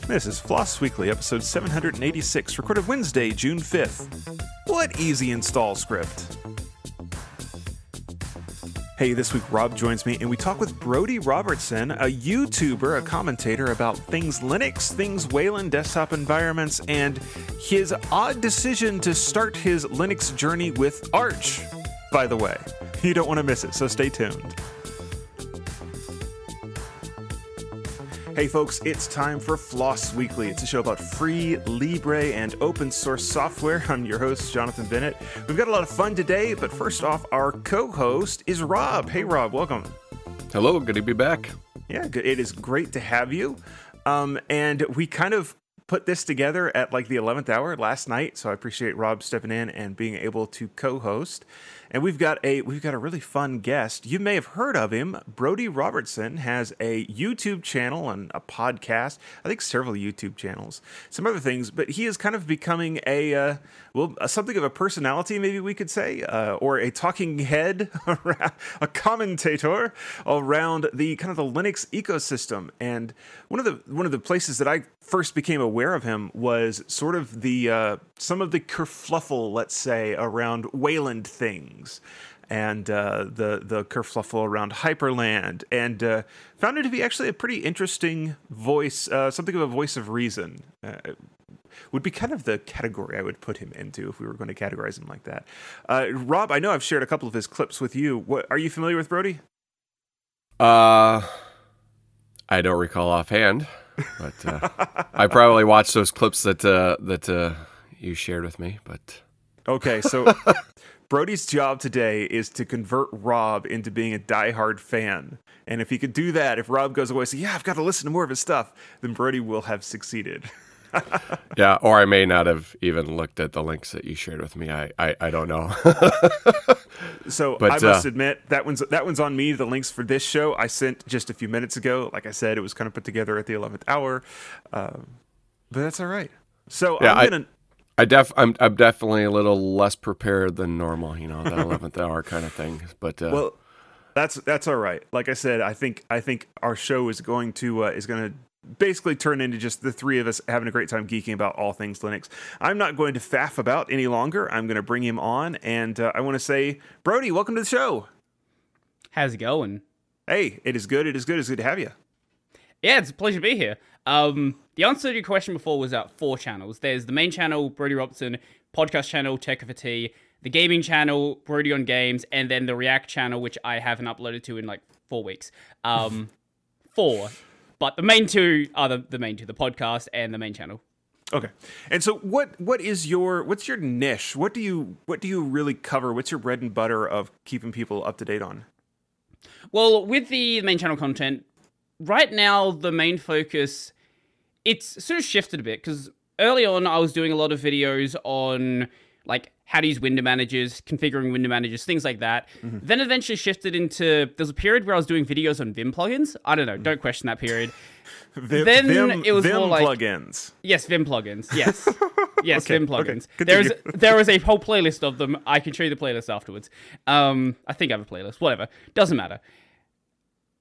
This is Floss Weekly, episode 786, recorded Wednesday, June 5th. What easy install script? Hey, this week Rob joins me and we talk with Brody Robertson, a YouTuber, a commentator about things Linux, things Wayland desktop environments, and his odd decision to start his Linux journey with Arch, by the way. You don't want to miss it, so stay tuned. Hey folks, it's time for Floss Weekly. It's a show about free, Libre, and open source software. I'm your host, Jonathan Bennett. We've got a lot of fun today, but first off, our co-host is Rob. Hey Rob, welcome. Hello, good to be back. Yeah, it is great to have you. And we kind of put this together at like the 11th hour last night, so I appreciate Rob stepping in and being able to co-host. And we've got a really fun guest. You may have heard of him. Brody Robertson has a YouTube channel and a podcast. I think several YouTube channels, some other things. But he is kind of becoming something of a personality, maybe we could say, or a talking head, a commentator around the kind of the Linux ecosystem. And one of the places that I first became aware of him was sort of the some of the kerfluffle, let's say, around Wayland things, and the kerfluffle around Hyperland, and found it to be actually a pretty interesting voice, something of a voice of reason. Would be kind of the category I would put him into if we were going to categorize him like that. Rob, I know I've shared a couple of his clips with you. Are you familiar with Brody? I don't recall offhand, but I probably watched those clips that you shared with me. But okay, so Brody's job today is to convert Rob into being a diehard fan. And if he could do that, if Rob goes away and says, yeah, I've got to listen to more of his stuff, then Brody will have succeeded. Yeah, or I may not have even looked at the links that you shared with me. I don't know. So I must admit, that one's on me. The links for this show I sent just a few minutes ago. Like I said, it was kind of put together at the 11th hour. But that's all right. So yeah, I'm definitely a little less prepared than normal, that 11th hour kind of thing. But well, that's all right. Like I said, I think our show is going to basically turn into just the three of us having a great time geeking about all things Linux. I'm not going to faff about any longer. I'm going to bring him on, and I want to say, Brody, welcome to the show. How's it going? Hey, it is good. It's good to have you. Yeah, it's a pleasure to be here. The answer to your question before was 4 channels. There's the main channel, Brody Robertson, podcast channel, Tech for Tea, the gaming channel, Brody on Games, and then the React channel, which I haven't uploaded to in like 4 weeks. 4. But the main two are the main two, the podcast and the main channel. Okay. And so what's your niche? What do you really cover? What's your bread and butter of keeping people up to date on? Well, with the main channel content, right now the main focus, it's sort of shifted a bit, because early on I was doing a lot of videos on like how to use window managers, configuring window managers, things like that. Mm-hmm. Then eventually shifted into, there's a period where I was doing videos on Vim plugins. I don't know, don't question that period. Then it was Vim more like plugins. Yes, Vim plugins. Yes. Yes, okay, Vim plugins. Okay. There is a whole playlist of them. I can show you the playlist afterwards. I think I have a playlist, whatever. Doesn't matter.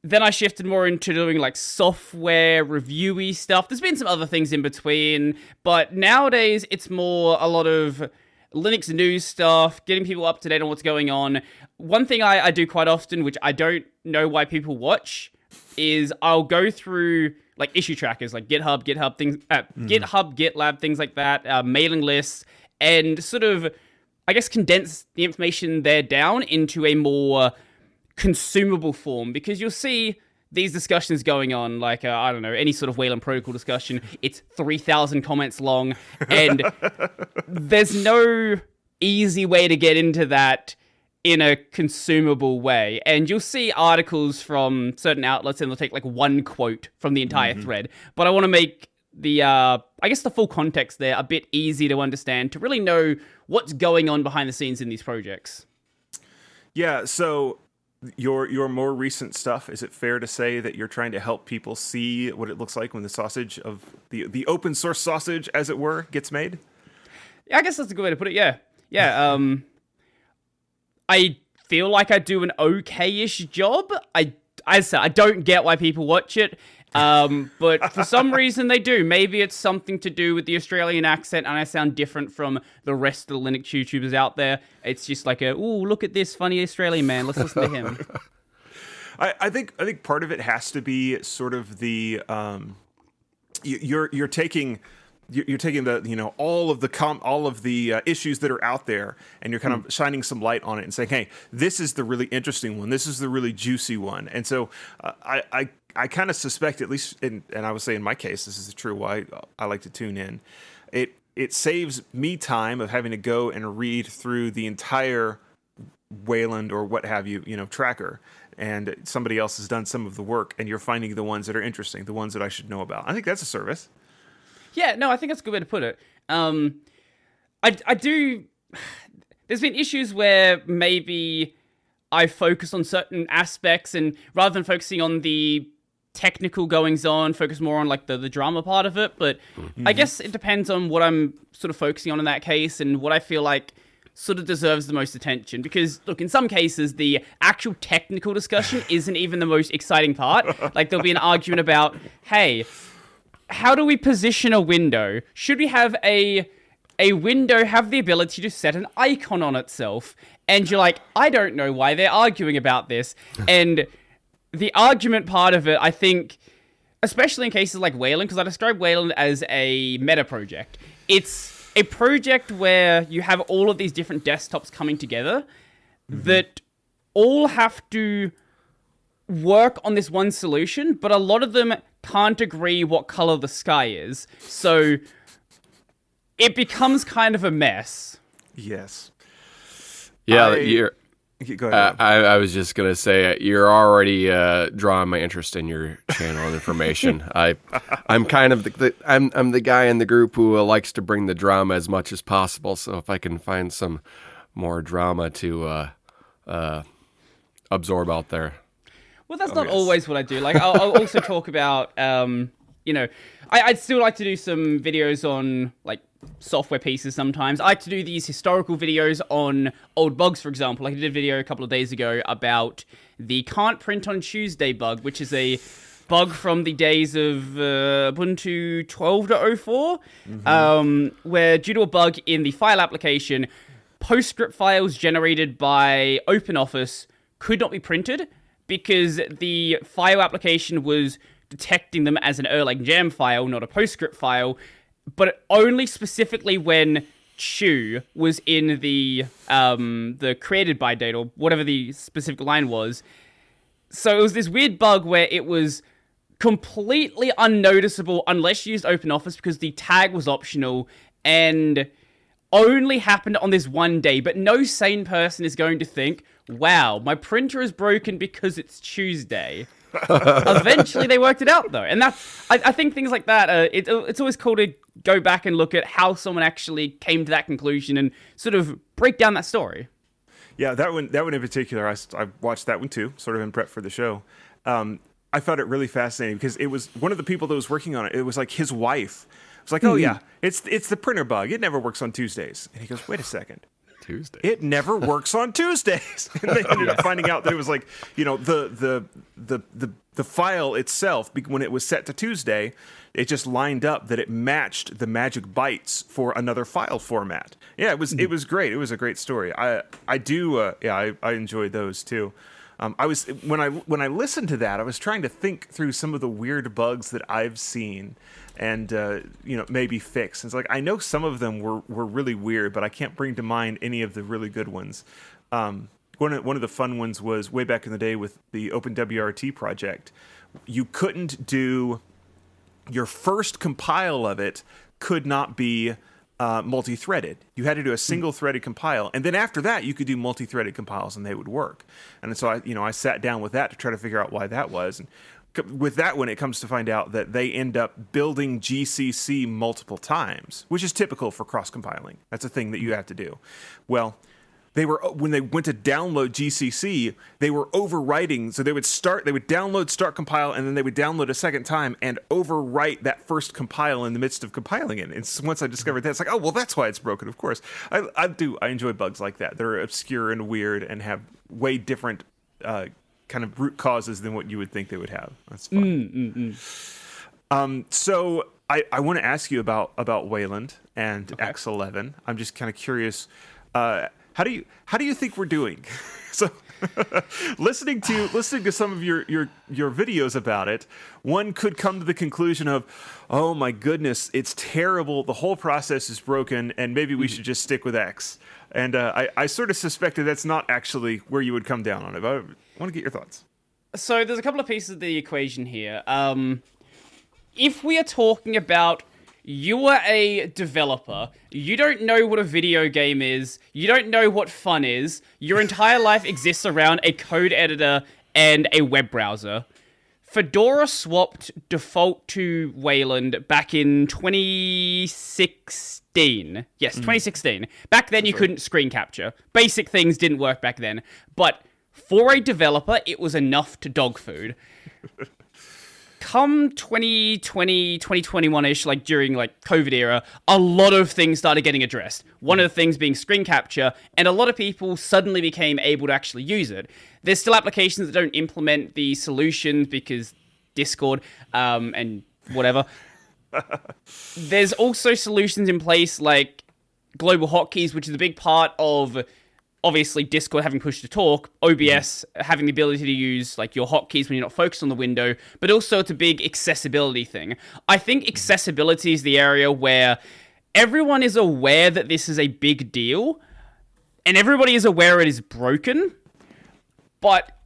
Then I shifted more into doing like software reviewy stuff. There's been some other things in between, but nowadays it's more a lot of Linux news stuff, getting people up to date on what's going on. One thing I do quite often, which I don't know why people watch, is I'll go through like issue trackers, like GitHub things, GitHub, GitLab, things like that, mailing lists, and sort of, I guess, condense the information there down into a more consumable form, because you'll see these discussions going on, like, I don't know, any sort of Wayland protocol discussion, it's 3,000 comments long, and there's no easy way to get into that in a consumable way. And you'll see articles from certain outlets, and they'll take like one quote from the entire thread. But I want to make the, I guess the full context there a bit easy to understand, to really know what's going on behind the scenes in these projects. Yeah, so your more recent stuff, is it fair to say that you're trying to help people see what it looks like when the sausage of the open source sausage, as it were, gets made? Yeah, I guess that's a good way to put it. Yeah. I feel like I do an okay-ish job. I don't get why people watch it. But for some reason they do. Maybe it's something to do with the Australian accent and I sound different from the rest of the Linux YouTubers out there. It's just like ooh, look at this funny Australian man. Let's listen to him. I think part of it has to be sort of the you're taking the all of the issues that are out there, and you're kind of shining some light on it and saying, hey, this is the really interesting one, this is the really juicy one. And so I kind of suspect, at least and I would say in my case this is true why I like to tune in, it saves me time of having to go and read through the entire Wayland or what have you tracker, and somebody else has done some of the work, and you're finding the ones that are interesting, the ones that I should know about. I think that's a service. Yeah, no, I think that's a good way to put it. I do. There's been issues where maybe I focus on certain aspects, and rather than focusing on the technical goings on, focus more on like the drama part of it. But I guess it depends on what I'm sort of focusing on in that case, and what I feel like sort of deserves the most attention. Because look, in some cases, the actual technical discussion isn't even the most exciting part. Like there'll be an argument about, hey, how do we position a window? Should we have a window have the ability to set an icon on itself? And you're like, I don't know why they're arguing about this. And the argument part of it, I think, especially in cases like Wayland, because I describe Wayland as a meta project. It's a project where you have all of these different desktops coming together that all have to work on this one solution, but a lot of them can't agree what color the sky is. So it becomes kind of a mess. Yes. Yeah, Go ahead. I was just gonna say you're already drawing my interest in your channel and information. I'm kind of I'm the guy in the group who likes to bring the drama as much as possible. So if I can find some more drama to absorb out there. Well, that's not always what I do. Like, I'll also talk about, I'd still like to do some videos on, like, software pieces sometimes. I like to do these historical videos on old bugs, for example. Like I did a video a couple of days ago about the can't print on Tuesday bug, which is a bug from the days of Ubuntu 12.04, where due to a bug in the file application, PostScript files generated by OpenOffice could not be printed because the file application was detecting them as an Erlang Jam file, not a PostScript file, but only specifically when Chew was in the created by date or whatever the specific line was. So it was this weird bug where it was completely unnoticeable unless you used OpenOffice because the tag was optional and only happened on this one day. But no sane person is going to think, wow, my printer is broken because it's Tuesday. Eventually they worked it out though, and that's I think things like that it's always cool to go back and look at how someone actually came to that conclusion and sort of break down that story. Yeah, that one in particular, I watched that one too, sort of in prep for the show. I found it really fascinating because it was one of the people that was working on it. It was like his wife. It was like, oh yeah, it's the printer bug. It never works on Tuesdays. And he goes, wait a second. Tuesday. It never works on Tuesdays. And they ended up finding out that it was like, the file itself, when it was set to Tuesday, it just lined up that it matched the magic bytes for another file format. Yeah, it was great. It was a great story. I enjoyed those too. When I listened to that, I was trying to think through some of the weird bugs that I've seen and maybe fix. It's like I know some of them were really weird, but I can't bring to mind any of the really good ones. One of the fun ones was way back in the day with the OpenWRT project. You couldn't do your first compile of it could not be multi-threaded. You had to do a single-threaded compile, and then after that, you could do multi-threaded compiles, and they would work. And so I sat down with that to try to figure out why that was. And with that one, it comes to find out that they end up building GCC multiple times, which is typical for cross-compiling. That's a thing that you have to do. Well, when they went to download GCC, they were overwriting. So they would download, start compile, and then they would download a second time and overwrite that first compile in the midst of compiling it. And once I discovered that, it's like, oh, well, that's why it's broken. Of course, I enjoy bugs like that. They're obscure and weird and have way different kind kind of root causes than what you would think they would have. That's fun. So I want to ask you about Wayland and X11. I'm just kind of curious. How do you think we're doing? So listening to some of your videos about it, one could come to the conclusion of, oh my goodness, it's terrible. The whole process is broken, and maybe we should just stick with X. And I sort of suspected that's not actually where you would come down on it. But I want to get your thoughts. So there's a couple of pieces of the equation here. If we are talking about you are a developer, you don't know what a video game is, you don't know what fun is, your entire life exists around a code editor and a web browser. Fedora swapped default to Wayland back in 2016. Yes, 2016. Back then you couldn't screen capture. Basic things didn't work back then. But for a developer, it was enough to dog food. Come 2020, 2021-ish, like during like COVID era, a lot of things started getting addressed. One of the things being screen capture, and a lot of people suddenly became able to actually use it. There's still applications that don't implement the solutions because Discord and whatever. There's also solutions in place like global hotkeys, which is a big part of obviously Discord having push to talk, OBS having the ability to use like your hotkeys when you're not focused on the window, but also it's a big accessibility thing. I think accessibility is the area where everyone is aware that this is a big deal, and everybody is aware it is broken, but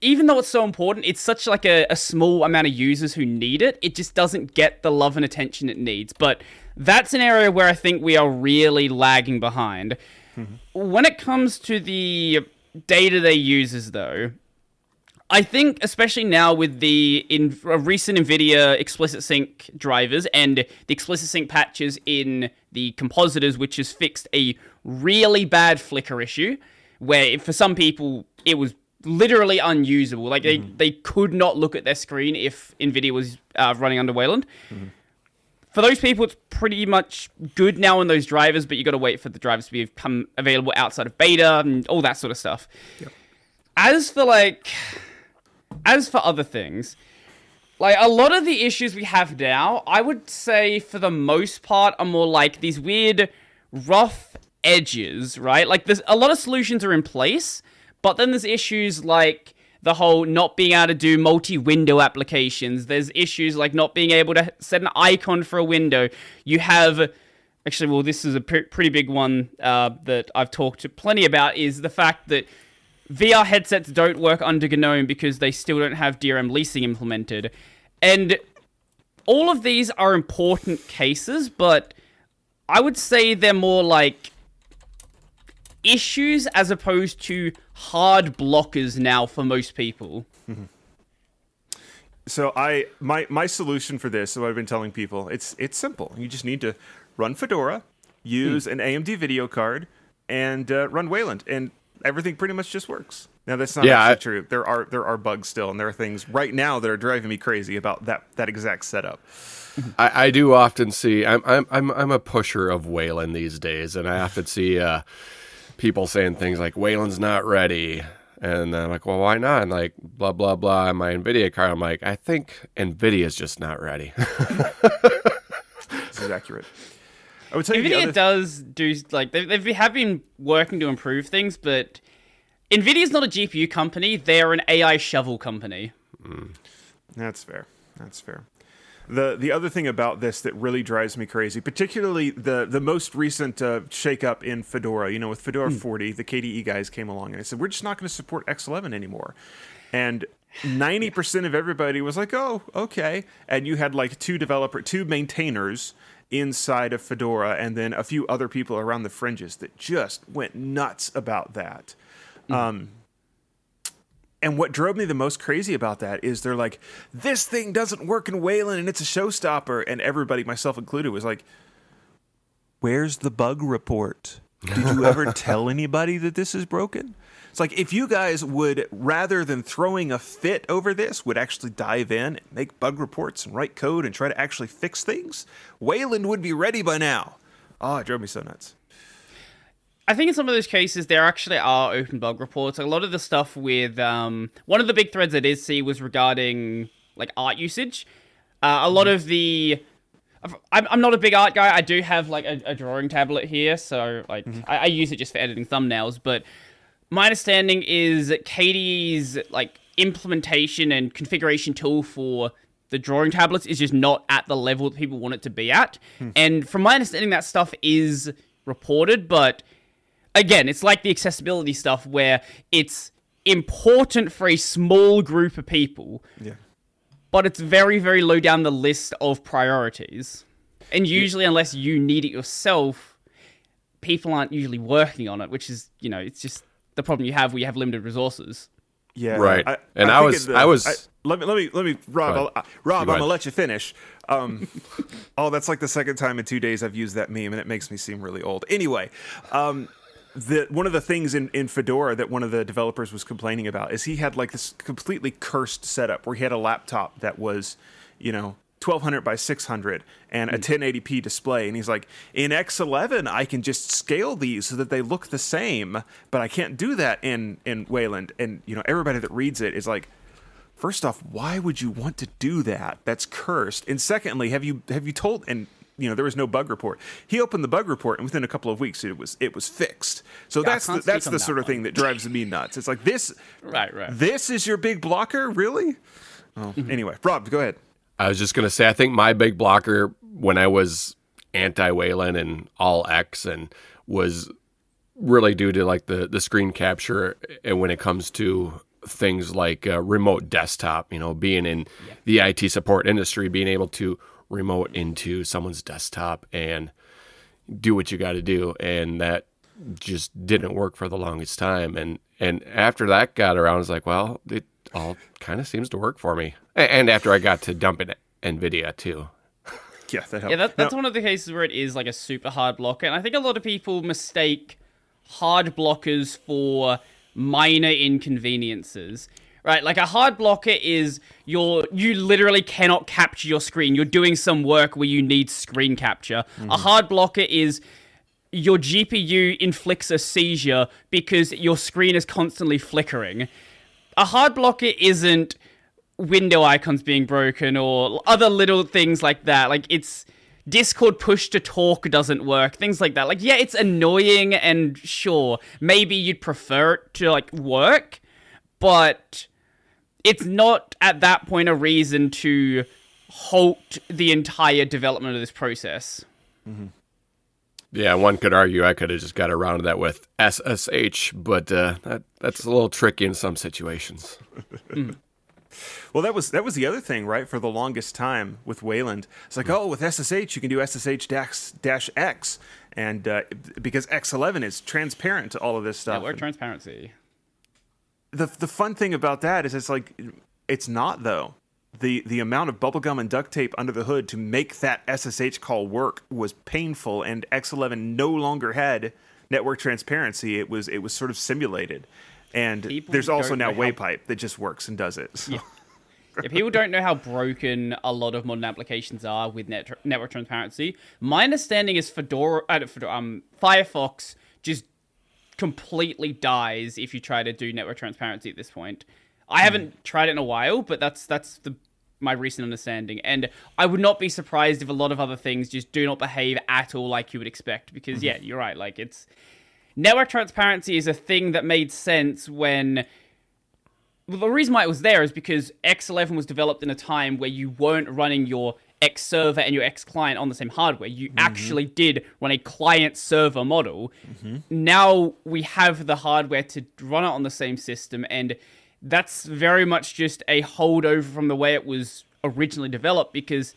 even though it's so important, it's such like a small amount of users who need it, it just doesn't get the love and attention it needs. But that's an area where I think we are really lagging behind. When it comes to the day-to-day users, though, I think, especially now with the recent NVIDIA explicit sync drivers and the explicit sync patches in the compositors, which has fixed a really bad flicker issue, where for some people it was literally unusable. Like they could not look at their screen if NVIDIA was running under Wayland. For those people, it's pretty much good now on those drivers, but you got to wait for the drivers to become available outside of beta and all that sort of stuff. Yep. As for other things, like a lot of the issues we have now, I would say for the most part are more like these weird rough edges, right? Like there's a lot of solutions are in place, but then there's issues like the whole not being able to do multi-window applications. There's issues like not being able to set an icon for a window. You have, actually, well, this is a pretty big one that I've talked plenty about, is the fact that VR headsets don't work under GNOME because they still don't have DRM leasing implemented. And all of these are important cases, but I would say they're more like issues as opposed to hard blockers now for most people. So my solution for this, so what I've been telling people, it's simple. You just need to run Fedora, use an AMD video card, and run Wayland, and everything pretty much just works. Now that's not actually true. There are bugs still, and there are things right now that are driving me crazy about that exact setup. I do often see I'm a pusher of Wayland these days, and I often see people saying things like Wayland's not ready, and I'm like, well, why not? And like blah blah blah on my NVIDIA card, I'm like, I think NVIDIA's just not ready. This is accurate. I would tell you NVIDIA does do like they have been working to improve things, but NVIDIA's not a GPU company; they're an AI shovel company. That's fair. That's fair. The other thing about this that really drives me crazy, particularly the most recent shakeup in Fedora, with Fedora 40, the KDE guys came along and they said, we're just not going to support X11 anymore. And 90% of everybody was like, oh, okay. And you had like two maintainers inside of Fedora and then a few other people around the fringes that just went nuts about that. And what drove me the most crazy about that is they're like, this thing doesn't work in Wayland and it's a showstopper. And everybody, myself included, was like, where's the bug report? Did you ever tell anybody that this is broken? It's like, if you guys would, rather than throwing a fit over this, would actually dive in and make bug reports and write code and try to actually fix things, Wayland would be ready by now. Oh, it drove me so nuts. I think in some of those cases, there actually are open bug reports. A lot of the stuff with one of the big threads I did see was regarding like art usage. A lot of the I'm not a big art guy. I do have like a drawing tablet here, so like I use it just for editing thumbnails. But my understanding is that Katie's like implementation and configuration tool for the drawing tablets is just not at the level that people want it to be at. And from my understanding, that stuff is reported, but again, it's like the accessibility stuff where it's important for a small group of people. Yeah. But it's very, very low down the list of priorities. And usually, unless you need it yourself, people aren't usually working on it, which is, it's just the problem you have where you have limited resources. Yeah. Right. Let me, Rob, I'm gonna let you finish. That's like the second time in 2 days I've used that meme, and it makes me seem really old. Anyway, one of the things in Fedora that one of the developers was complaining about is he had like this completely cursed setup where he had a laptop that was, 1200 by 600 and a 1080p display, and he's like, in X11 I can just scale these so that they look the same, but I can't do that in Wayland. And everybody that reads it is like, first off, why would you want to do that? That's cursed. And secondly, have you told, and there was no bug report. He opened the bug report, and within a couple of weeks, it was fixed. So Yeah, that's the sort of thing that drives me nuts. It's like this. Right. This is your big blocker, really? Oh, anyway, Rob, go ahead. I was just going to say, I think my big blocker when I was anti-Wayland and all X and was really due to like the screen capture, and when it comes to things like remote desktop, being in the IT support industry, being able to remote into someone's desktop and do what you got to do. And that just didn't work for the longest time. And after that got around, I was like, well, it all kind of seems to work for me. And after I got to dump in NVIDIA too. Yeah, that helped. Yeah, that's one of the cases where it is like a super hard blocker. And I think a lot of people mistake hard blockers for minor inconveniences. Right, like a hard blocker is you literally cannot capture your screen. You're doing some work where you need screen capture. A hard blocker is your GPU inflicts a seizure because your screen is constantly flickering. A hard blocker isn't window icons being broken or other little things like that. Like, it's Discord push to talk doesn't work, things like that. Like, yeah, it's annoying, and sure, maybe you'd prefer it to like work, but it's not at that point a reason to halt the entire development of this process. Yeah, one could argue I could have just got around to that with SSH, but that's a little tricky in some situations. Well, that was the other thing, right? For the longest time with Wayland, it's like, with SSH you can do SSH-X, and because X11 is transparent to all of this stuff. Network transparency. The fun thing about that is it's not, though. The amount of bubblegum and duct tape under the hood to make that SSH call work was painful, and X11 no longer had network transparency. It was sort of simulated. And there's also now Waypipe that just works and does it. So. Yeah, people don't know how broken a lot of modern applications are with network transparency. My understanding is Firefox just completely dies if you try to do network transparency at this point. I haven't tried it in a while, but that's my recent understanding. And I would not be surprised if a lot of other things just do not behave at all like you would expect. Because, yeah, you're right. Like, network transparency is a thing that made sense when... Well, the reason why it was there is because X11 was developed in a time where you weren't running your X server and your X client on the same hardware. You actually did run a client-server model. Now we have the hardware to run it on the same system, and that's very much just a holdover from the way it was originally developed, because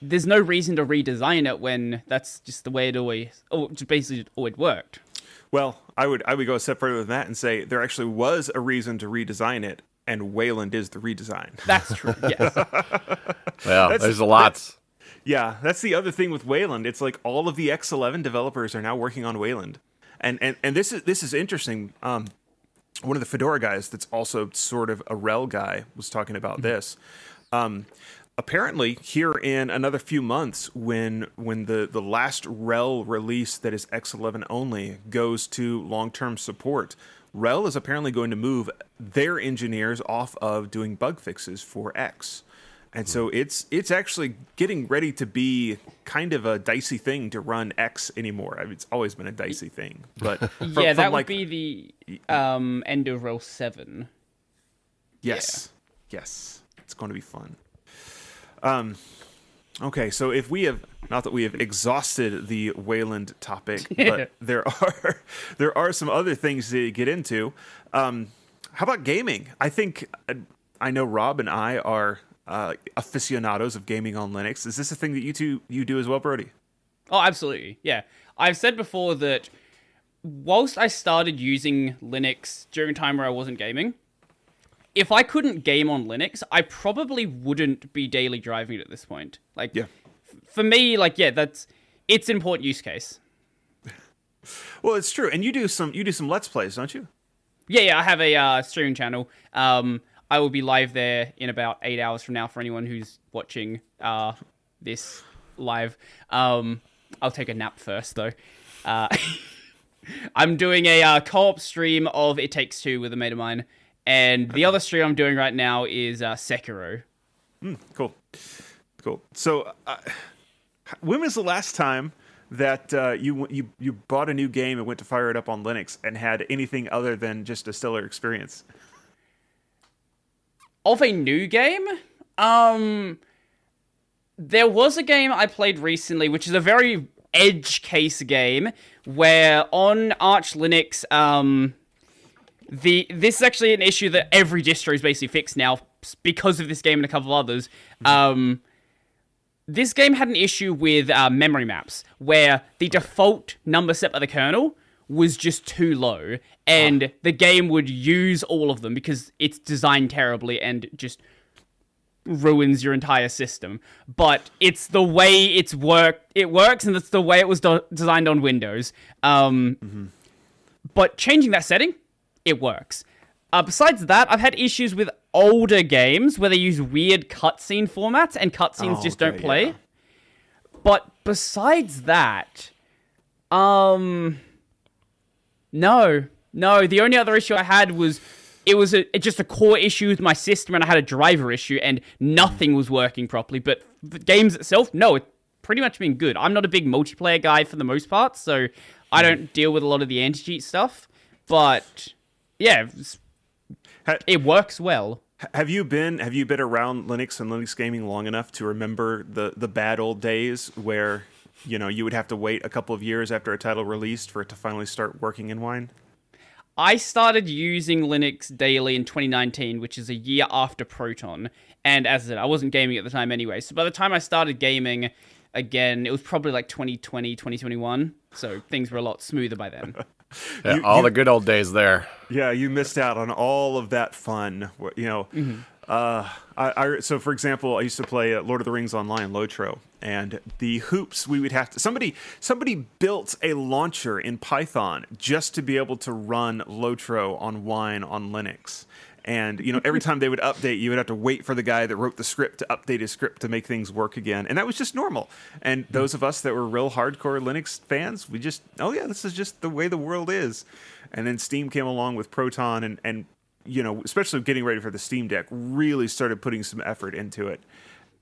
there's no reason to redesign it when that's just the way it always worked. Well, I would go a step further than that and say there actually was a reason to redesign it, and Wayland is the redesign. That's true, yes. Well, there's a lot. Yeah, that's the other thing with Wayland. It's like all of the X11 developers are now working on Wayland. And this is interesting. One of the Fedora guys that's also sort of a RHEL guy was talking about this. apparently here in another few months, when the last RHEL release that is X11 only goes to long-term support, RHEL is apparently going to move their engineers off of doing bug fixes for X. And so it's actually getting ready to be kind of a dicey thing to run X anymore. I mean, it's always been a dicey thing, but that would be the end of RHEL 7. Yes, yes, it's going to be fun. Okay, so if we have, not that we have exhausted the Wayland topic, but there are some other things to get into. How about gaming? I know Rob and I are aficionados of gaming on Linux. Is this a thing that you do as well, Brody? Oh, absolutely. Yeah. I've said before that whilst I started using Linux during a time where I wasn't gaming, if I couldn't game on Linux, I probably wouldn't be daily driving it at this point. Like, yeah. For me, like, yeah, it's an important use case. Well, it's true. And you do some Let's Plays, don't you? Yeah, I have a streaming channel. I will be live there in about 8 hours from now for anyone who's watching this live. I'll take a nap first, though. I'm doing a co-op stream of It Takes Two with a mate of mine. And the other stream I'm doing right now is Sekiro. Cool. So, when was the last time that you bought a new game and went to fire it up on Linux and had anything other than just a stellar experience? Of a new game? There was a game I played recently, which is a very edge case game, where on Arch Linux, this is actually an issue that every distro is basically fixed now because of this game and a couple of others. This game had an issue with memory maps, where the default number set by the kernel was just too low, and the game would use all of them because it's designed terribly and just ruins your entire system. But it's the way it works, and it's the way it was designed on Windows. But changing that setting, it works. Besides that, I've had issues with older games where they use weird cutscene formats and cutscenes just don't play. Yeah. But besides that, no. The only other issue I had was it was just a core issue with my system, and I had a driver issue, and nothing was working properly. But the games itself, no, it's pretty much been good. I'm not a big multiplayer guy for the most part, so I don't deal with a lot of the anti-cheat stuff. But yeah, it works well. Have you been around Linux and Linux gaming long enough to remember the bad old days where, you would have to wait a couple of years after a title released for it to finally start working in Wine? I started using Linux daily in 2019, which is a year after Proton. And as I said, I wasn't gaming at the time anyway. So by the time I started gaming again, it was probably like 2020, 2021. So things were a lot smoother by then. Yeah, the good old days there. Yeah, you missed out on all of that fun. So for example, I used to play Lord of the Rings Online, Lotro, and the hoops we would have to... Somebody built a launcher in Python just to be able to run Lotro on Wine on Linux. And, every time they would update, you would have to wait for the guy that wrote the script to update his script to make things work again. And that was just normal. And those of us that were real hardcore Linux fans, we just, this is just the way the world is. And then Steam came along with Proton and especially getting ready for the Steam Deck, really started putting some effort into it.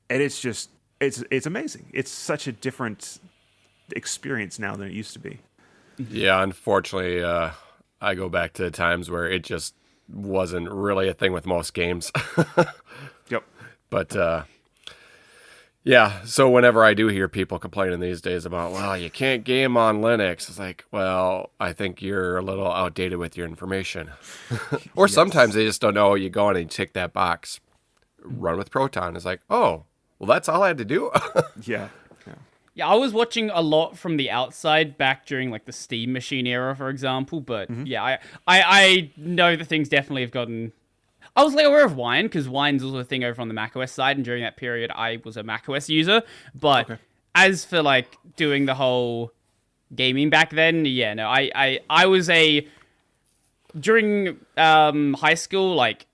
And it's just, it's amazing. It's such a different experience now than it used to be. Yeah, unfortunately, I go back to the times where it just wasn't really a thing with most games. Yep. But yeah, so whenever I do hear people complaining these days about, well, you can't game on Linux, it's like, well, I think you're a little outdated with your information. Or sometimes they just don't know. You go in and you tick that box, run with Proton. It's like, oh, well, that's all I had to do. Yeah. Yeah, I was watching a lot from the outside back during like the Steam Machine era, for example. But yeah, I know that things definitely have gotten. I was like aware of Wine because Wine's also a thing over on the macOS side, and during that period, I was a macOS user. But as for like doing the whole gaming back then, yeah, no, I was during high school, like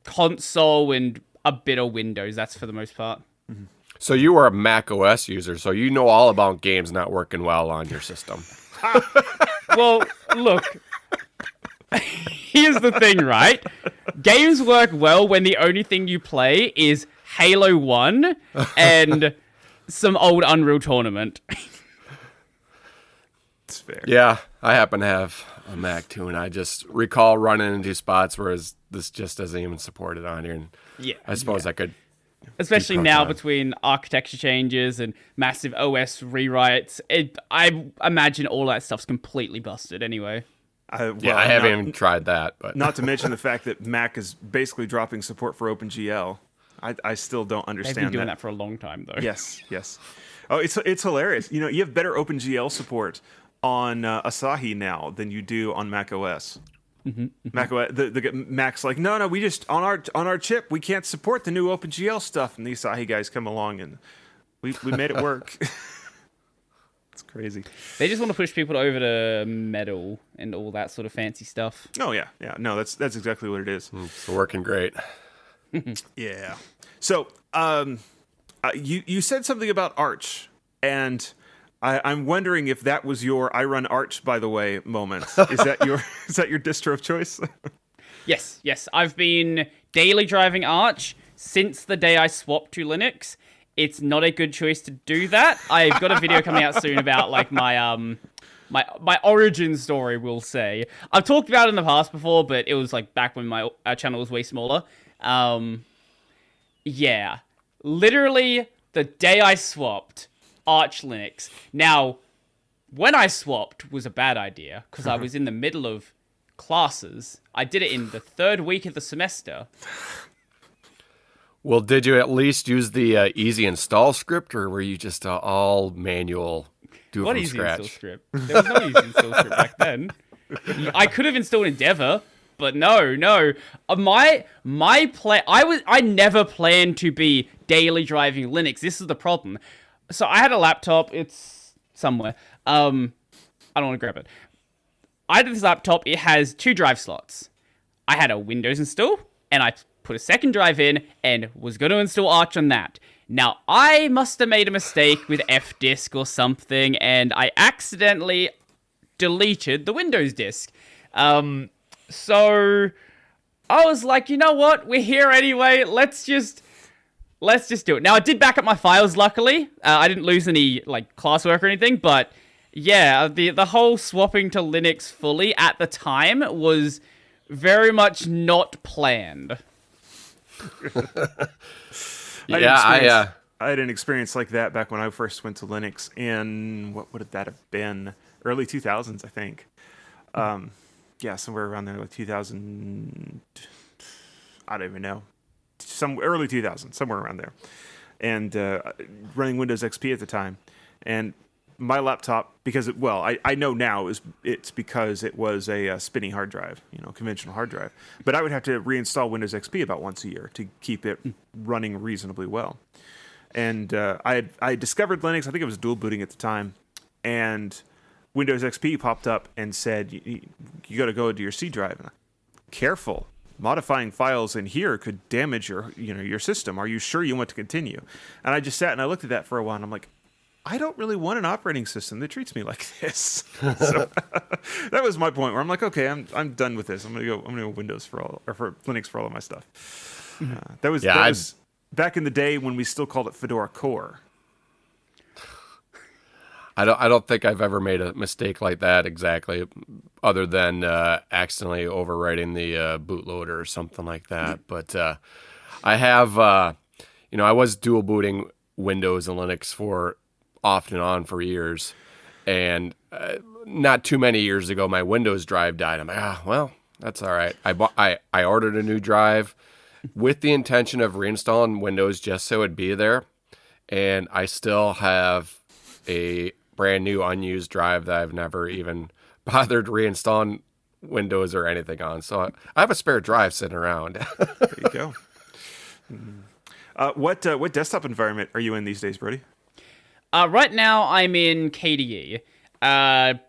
console and a bit of Windows. That's for the most part. So you are a Mac OS user, so you know all about games not working well on your system. Well, look. Here's the thing, right? Games work well when the only thing you play is Halo 1 and some old Unreal Tournament. It's fair. Yeah, I happen to have a Mac too, and I just recall running into spots where this just doesn't even support it on here. And Yeah. I suppose I could. Especially now between architecture changes and massive OS rewrites. I imagine all that stuff's completely busted anyway. I haven't even tried that. But not to mention the fact that Mac is basically dropping support for OpenGL. I still don't understand that. They've been doing that for a long time, though. Yes. Oh, it's hilarious. You know, you have better OpenGL support on Asahi now than you do on Mac OS. Mac OS, the Mac's like, no, we just on our chip we can't support the new OpenGL stuff, and the Asahi guys come along and we made it work. It's crazy. They just want to push people over to Metal and all that sort of fancy stuff. Oh yeah. No, that's exactly what it is. It's working great. Yeah. So, you said something about Arch, and I'm wondering if that was your "I run Arch, by the way" moment. Is that your distro of choice? Yes. I've been daily driving Arch since the day I swapped to Linux. It's not a good choice to do that. I've got a video coming out soon about like my origin story, we'll say. I've talked about it in the past before, but it was like back when my channel was way smaller. Yeah. Literally the day I swapped, Arch Linux. Now, when I swapped was a bad idea because I was in the middle of classes. I did it in the third week of the semester. Well, did you at least use the easy install script, or were you just all manual, do it What from easy scratch? install script? There was no easy install script back then. I could have installed Endeavor, but no. I never planned to be daily driving Linux. This is the problem. So I had a laptop. It's somewhere. I don't want to grab it. I had this laptop. It has 2 drive slots. I had a Windows install, and I put a second drive in and was going to install Arch on that. Now, I must have made a mistake with fdisk or something, and I accidentally deleted the Windows disk. So I was like, you know what? We're here anyway. Let's just do it. Now, I did back up my files, luckily. I didn't lose any like classwork or anything, but yeah, the whole swapping to Linux fully at the time was very much not planned. I had an experience like that back when I first went to Linux in, what would that have been? Early 2000s, I think. Yeah, somewhere around there, like 2000. I don't even know. Some early 2000s, somewhere around there. And running Windows XP at the time. And my laptop, because I know now it's because it was a spinning hard drive, conventional hard drive. But I would have to reinstall Windows XP about once a year to keep it running reasonably well. And I discovered Linux. I think it was dual booting at the time, and Windows XP popped up and said you got to go to your C drive. And careful, modifying files in here could damage your system. Are you sure you want to continue? And I just sat and I looked at that for a while, and I'm like, I don't really want an operating system that treats me like this. So that was my point where I'm like, okay, I'm done with this. I'm gonna go Windows for Linux for all of my stuff. That was back in the day when we still called it Fedora Core. I don't think I've ever made a mistake like that exactly, other than accidentally overwriting the bootloader or something like that. But I have, I was dual booting Windows and Linux for off and on for years, and not too many years ago, my Windows drive died. I'm like, well, that's all right. I ordered a new drive with the intention of reinstalling Windows just so it'd be there, and I still have a brand new unused drive that I've never even bothered reinstalling Windows or anything on. So I have a spare drive sitting around. There you go. What desktop environment are you in these days, Brody? Right now, I'm in KDE.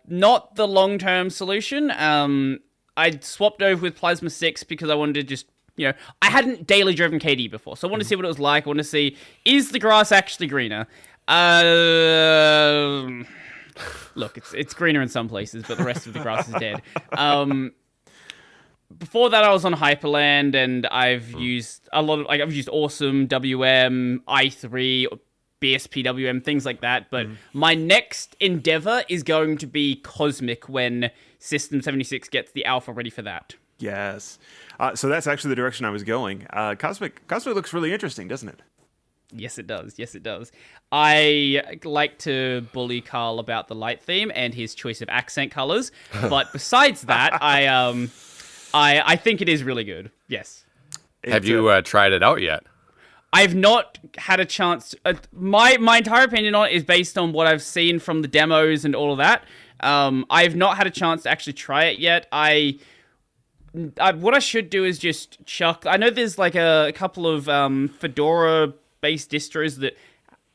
Not the long-term solution. I swapped over with Plasma 6 because I wanted to just I hadn't daily driven KDE before, so I wanted to see what it was like. I want to see, is the grass actually greener? Look, it's greener in some places, but the rest of the grass is dead. Before that, I was on Hyperland, and I've used a lot of, I've used Awesome, WM, i3, BSPWM, things like that. But my next endeavor is going to be Cosmic when System 76 gets the alpha ready for that. Yes. So that's actually the direction I was going. Cosmic looks really interesting, doesn't it? Yes, it does. Yes, it does. I like to bully Carl about the light theme and his choice of accent colors, but besides that, I think it is really good. Yes. Have you tried it out yet? I've not had a chance. My entire opinion on it is based on what I've seen from the demos and all of that. I've not had a chance to actually try it yet. What I should do is just chuck. I know there's like a couple of Fedora-based distros that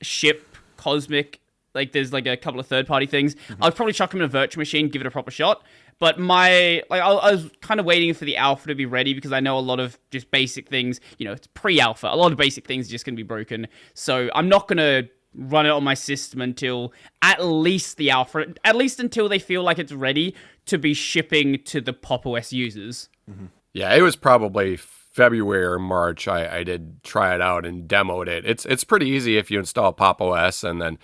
ship Cosmic. Like there's like a couple of third-party things. I'll probably chuck them in a virtual machine, give it a proper shot. But I was kind of waiting for the alpha to be ready because I know a lot of just basic things. It's pre-alpha. A lot of basic things are just going to be broken. So I'm not going to run it on my system until at least the alpha, at least until they feel like it's ready to be shipping to the Pop! OS users. Mm-hmm. Yeah, it was probably February or March. I did try it out and demoed it. It's pretty easy if you install Pop! OS and then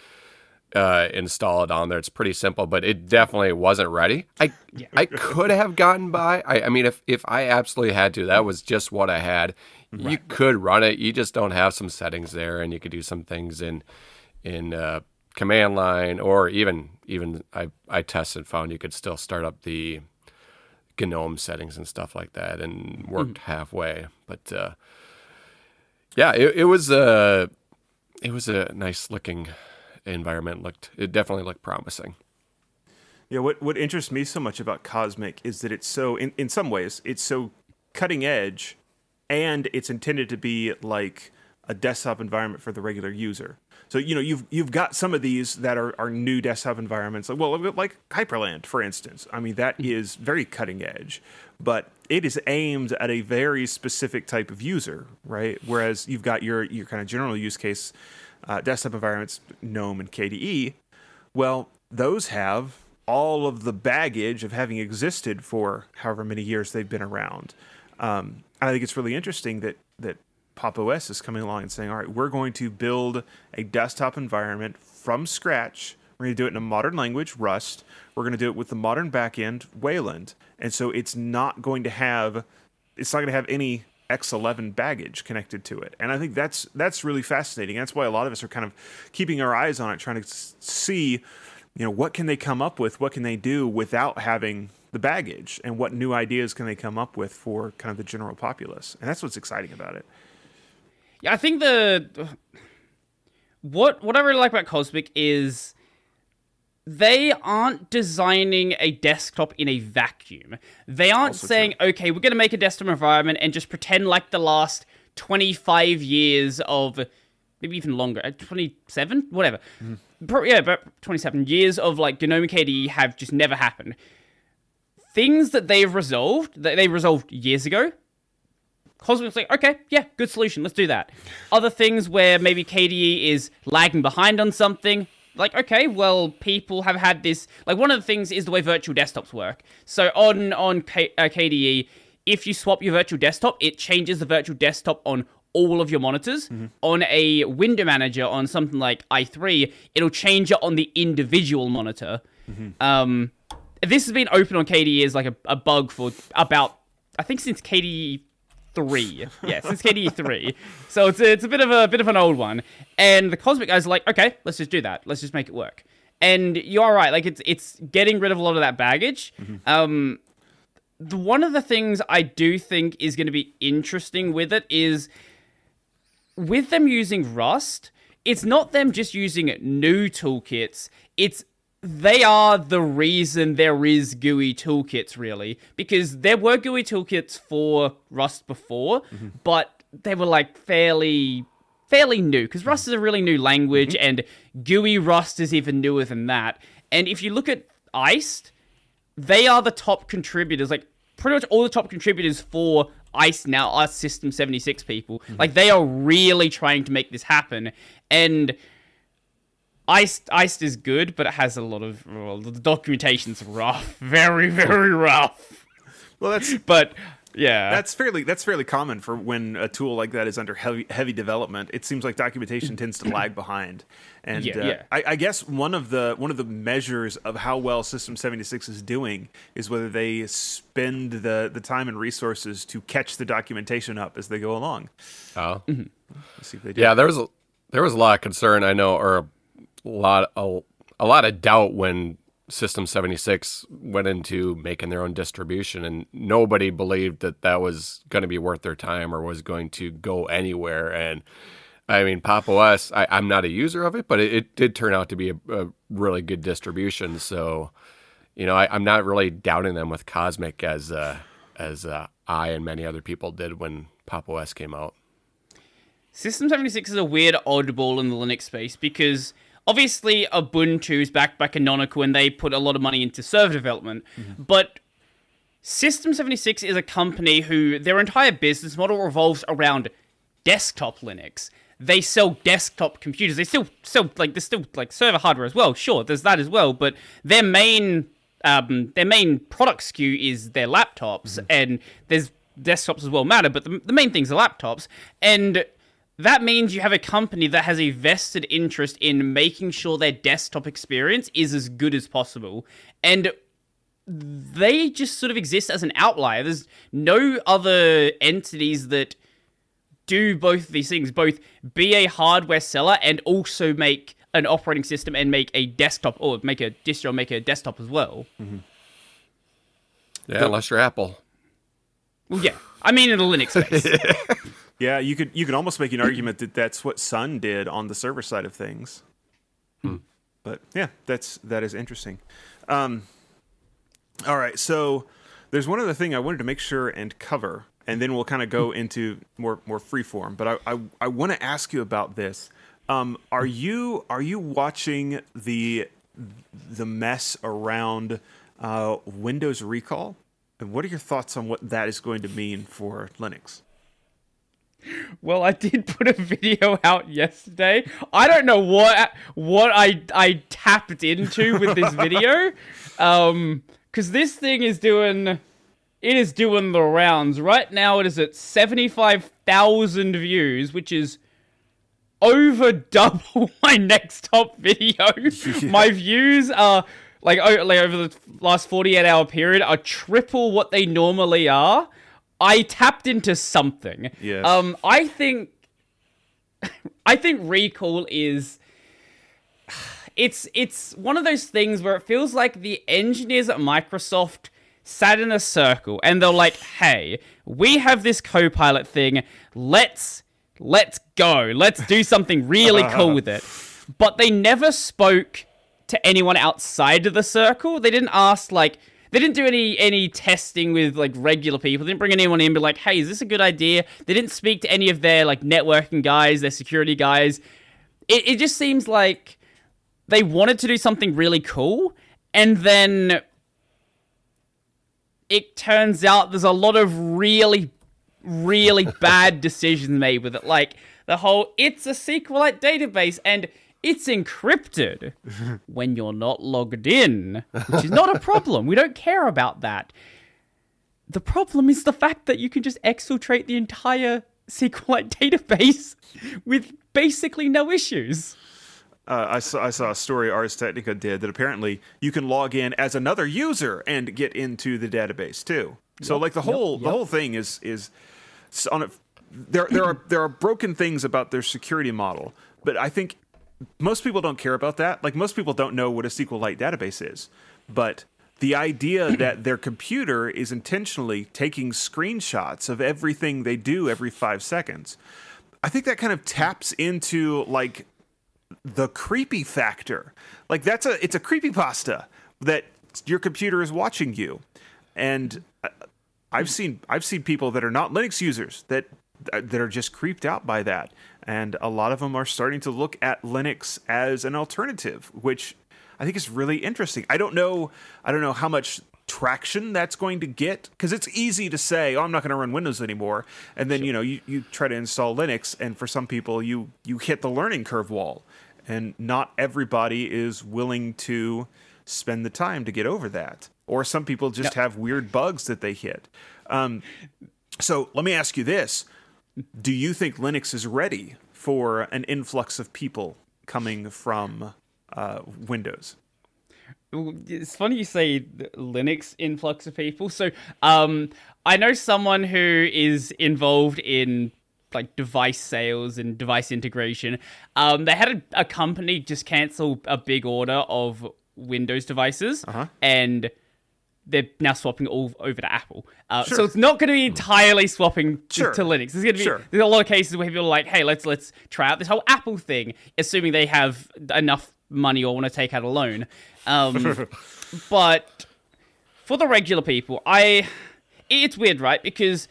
install it on there. It's pretty simple, but it definitely wasn't ready. I could have gotten by. I mean, if I absolutely had to, that was just what I had. Right. You could run it. You just don't have some settings there, and you could do some things in command line, or even I tested, found you could still start up the GNOME settings and stuff like that, and worked halfway. But yeah, it was a nice looking environment. It definitely looked promising. Yeah, what interests me so much about Cosmic is that it's so, in some ways, it's so cutting edge, and it's intended to be like a desktop environment for the regular user. So you've got some of these that are new desktop environments, like Hyperland, for instance. I mean, that is very cutting edge, but it is aimed at a very specific type of user, right? Whereas you've got your kind of general use case desktop environments, GNOME and KDE. Well, those have all of the baggage of having existed for however many years they've been around. I think it's really interesting that Pop! OS is coming along and saying, all right, we're going to build a desktop environment from scratch. We're going to do it in a modern language, Rust. We're going to do it with the modern backend, Wayland. And so it's not going to have any X11 baggage connected to it. And I think that's really fascinating. That's why a lot of us are kind of keeping our eyes on it, trying to see, what can they come up with? What can they do without having the baggage? And what new ideas can they come up with for kind of the general populace? And that's what's exciting about it. Yeah, I think what I really like about Cosmic is they aren't designing a desktop in a vacuum. They aren't saying, okay, we're going to make a desktop environment and just pretend like the last 25 years of, maybe even longer, 27? Whatever. About 27 years of like GNOME and KDE have just never happened. Things that they resolved years ago, Cosmic's like, okay, yeah, good solution, let's do that. Other things where maybe KDE is lagging behind on something, like, okay, well, people have had this, like one of the things is the way virtual desktops work. So on KDE, if you swap your virtual desktop, it changes the virtual desktop on all of your monitors. On a window manager, on something like i3, it'll change it on the individual monitor. This has been open on KDE as like a bug for about, I think since KDE 3. Yeah, since KDE 3. So it's a bit of an old one. And the Cosmic guys are like, okay, let's just do that. Let's just make it work. And you're right, like it's getting rid of a lot of that baggage. One of the things I do think is going to be interesting with it is with them using Rust, it's not them just using new toolkits. They are the reason there is GUI toolkits, really. Because there were GUI toolkits for Rust before, but they were like fairly new. Because Rust is a really new language, and GUI Rust is even newer than that. And if you look at Iced, they are the top contributors. Like, pretty much all the top contributors for us System 76 people. Like, they are really trying to make this happen. And Iced is good, but it has a lot of... Well, the documentation's rough. Very, very rough. Well, But... Yeah, that's fairly common for when a tool like that is under heavy development. It seems like documentation tends to lag behind, and I guess one of the measures of how well System 76 is doing is whether they spend the time and resources to catch the documentation up as they go along. Oh, Let's see if they do. Yeah, there was a lot of concern, I know, or a lot of doubt when System 76 went into making their own distribution, and nobody believed that was going to be worth their time or was going to go anywhere. And I mean, Pop! OS, I'm not a user of it, but it did turn out to be a really good distribution. So, I'm not really doubting them with Cosmic as I and many other people did when Pop! OS came out. System 76 is a weird oddball in the Linux space because obviously Ubuntu is backed by Canonical and they put a lot of money into server development, but System 76 is a company who their entire business model revolves around desktop Linux. They sell desktop computers. They still sell there's still server hardware as well. Sure, there's that as well, but their main product SKU is their laptops, and there's desktops as well matter, but the main thing's the laptops. And that means you have a company that has a vested interest in making sure their desktop experience is as good as possible. And they just sort of exist as an outlier. There's no other entities that do both of these things, both be a hardware seller and also make an operating system and make a desktop, or make a distro, make a desktop as well. Yeah, unless you're Apple. Well, yeah. I mean, in the Linux space. Yeah, you could almost make an argument that that's what Sun did on the server side of things. But yeah, that is interesting. All right, so there's one other thing I wanted to make sure and cover, and then we'll kind of go into more freeform. But I want to ask you about this. Are you watching the mess around Windows recall? And what are your thoughts on what that is going to mean for Linux? Well, I did put a video out yesterday. I don't know what I tapped into with this video, because this thing is doing the rounds right now. It is at 75,000 views, which is over double my next top video. Yeah. My views are over the last 48-hour period are triple what they normally are. I tapped into something. Yes. I think recall is it's one of those things where it feels like the engineers at Microsoft sat in a circle and they're like, "Hey, we have this Copilot thing. Let's go. Let's do something really cool with it." But they never spoke to anyone outside of the circle. They didn't ask they didn't do any testing with regular people. They didn't bring anyone in and be like, "Hey, is this a good idea?" They didn't speak to any of their networking guys, their security guys. It just seems like they wanted to do something really cool, and then it turns out there's a lot of really, really bad decisions made with it. Like the whole, it's a SQLite database and it's encrypted when you're not logged in, which is not a problem. We don't care about that. The problem is the fact that you can just exfiltrate the entire SQLite database with basically no issues. I saw a story Ars Technica did that apparently you can log in as another user and get into the database too. So the whole thing is on it. There are broken things about their security model, but I think most people don't care about that. Most people don't know what a SQLite database is, but the idea that their computer is intentionally taking screenshots of everything they do every 5 seconds, I think that kind of taps into the creepy factor. It's a creepypasta that your computer is watching you. And I've seen people that are not Linux users that are just creeped out by that. And a lot of them are starting to look at Linux as an alternative, which I think is really interesting. I don't know how much traction that's going to get, because it's easy to say, oh, I'm not going to run Windows anymore, and then you try to install Linux, and for some people you hit the learning curve wall, and not everybody is willing to spend the time to get over that, or some people just have weird bugs that they hit. So let me ask you this: do you think Linux is ready for an influx of people coming from Windows? It's funny you say Linux influx of people. So I know someone who is involved in like device sales and device integration. They had a company just cancel a big order of Windows devices, and they're now swapping all over to Apple. So it's not going to be entirely swapping to Linux. There's going to be there's a lot of cases where people are like, hey, let's try out this whole Apple thing, assuming they have enough money or want to take out a loan. But for the regular people, it's weird, right? Because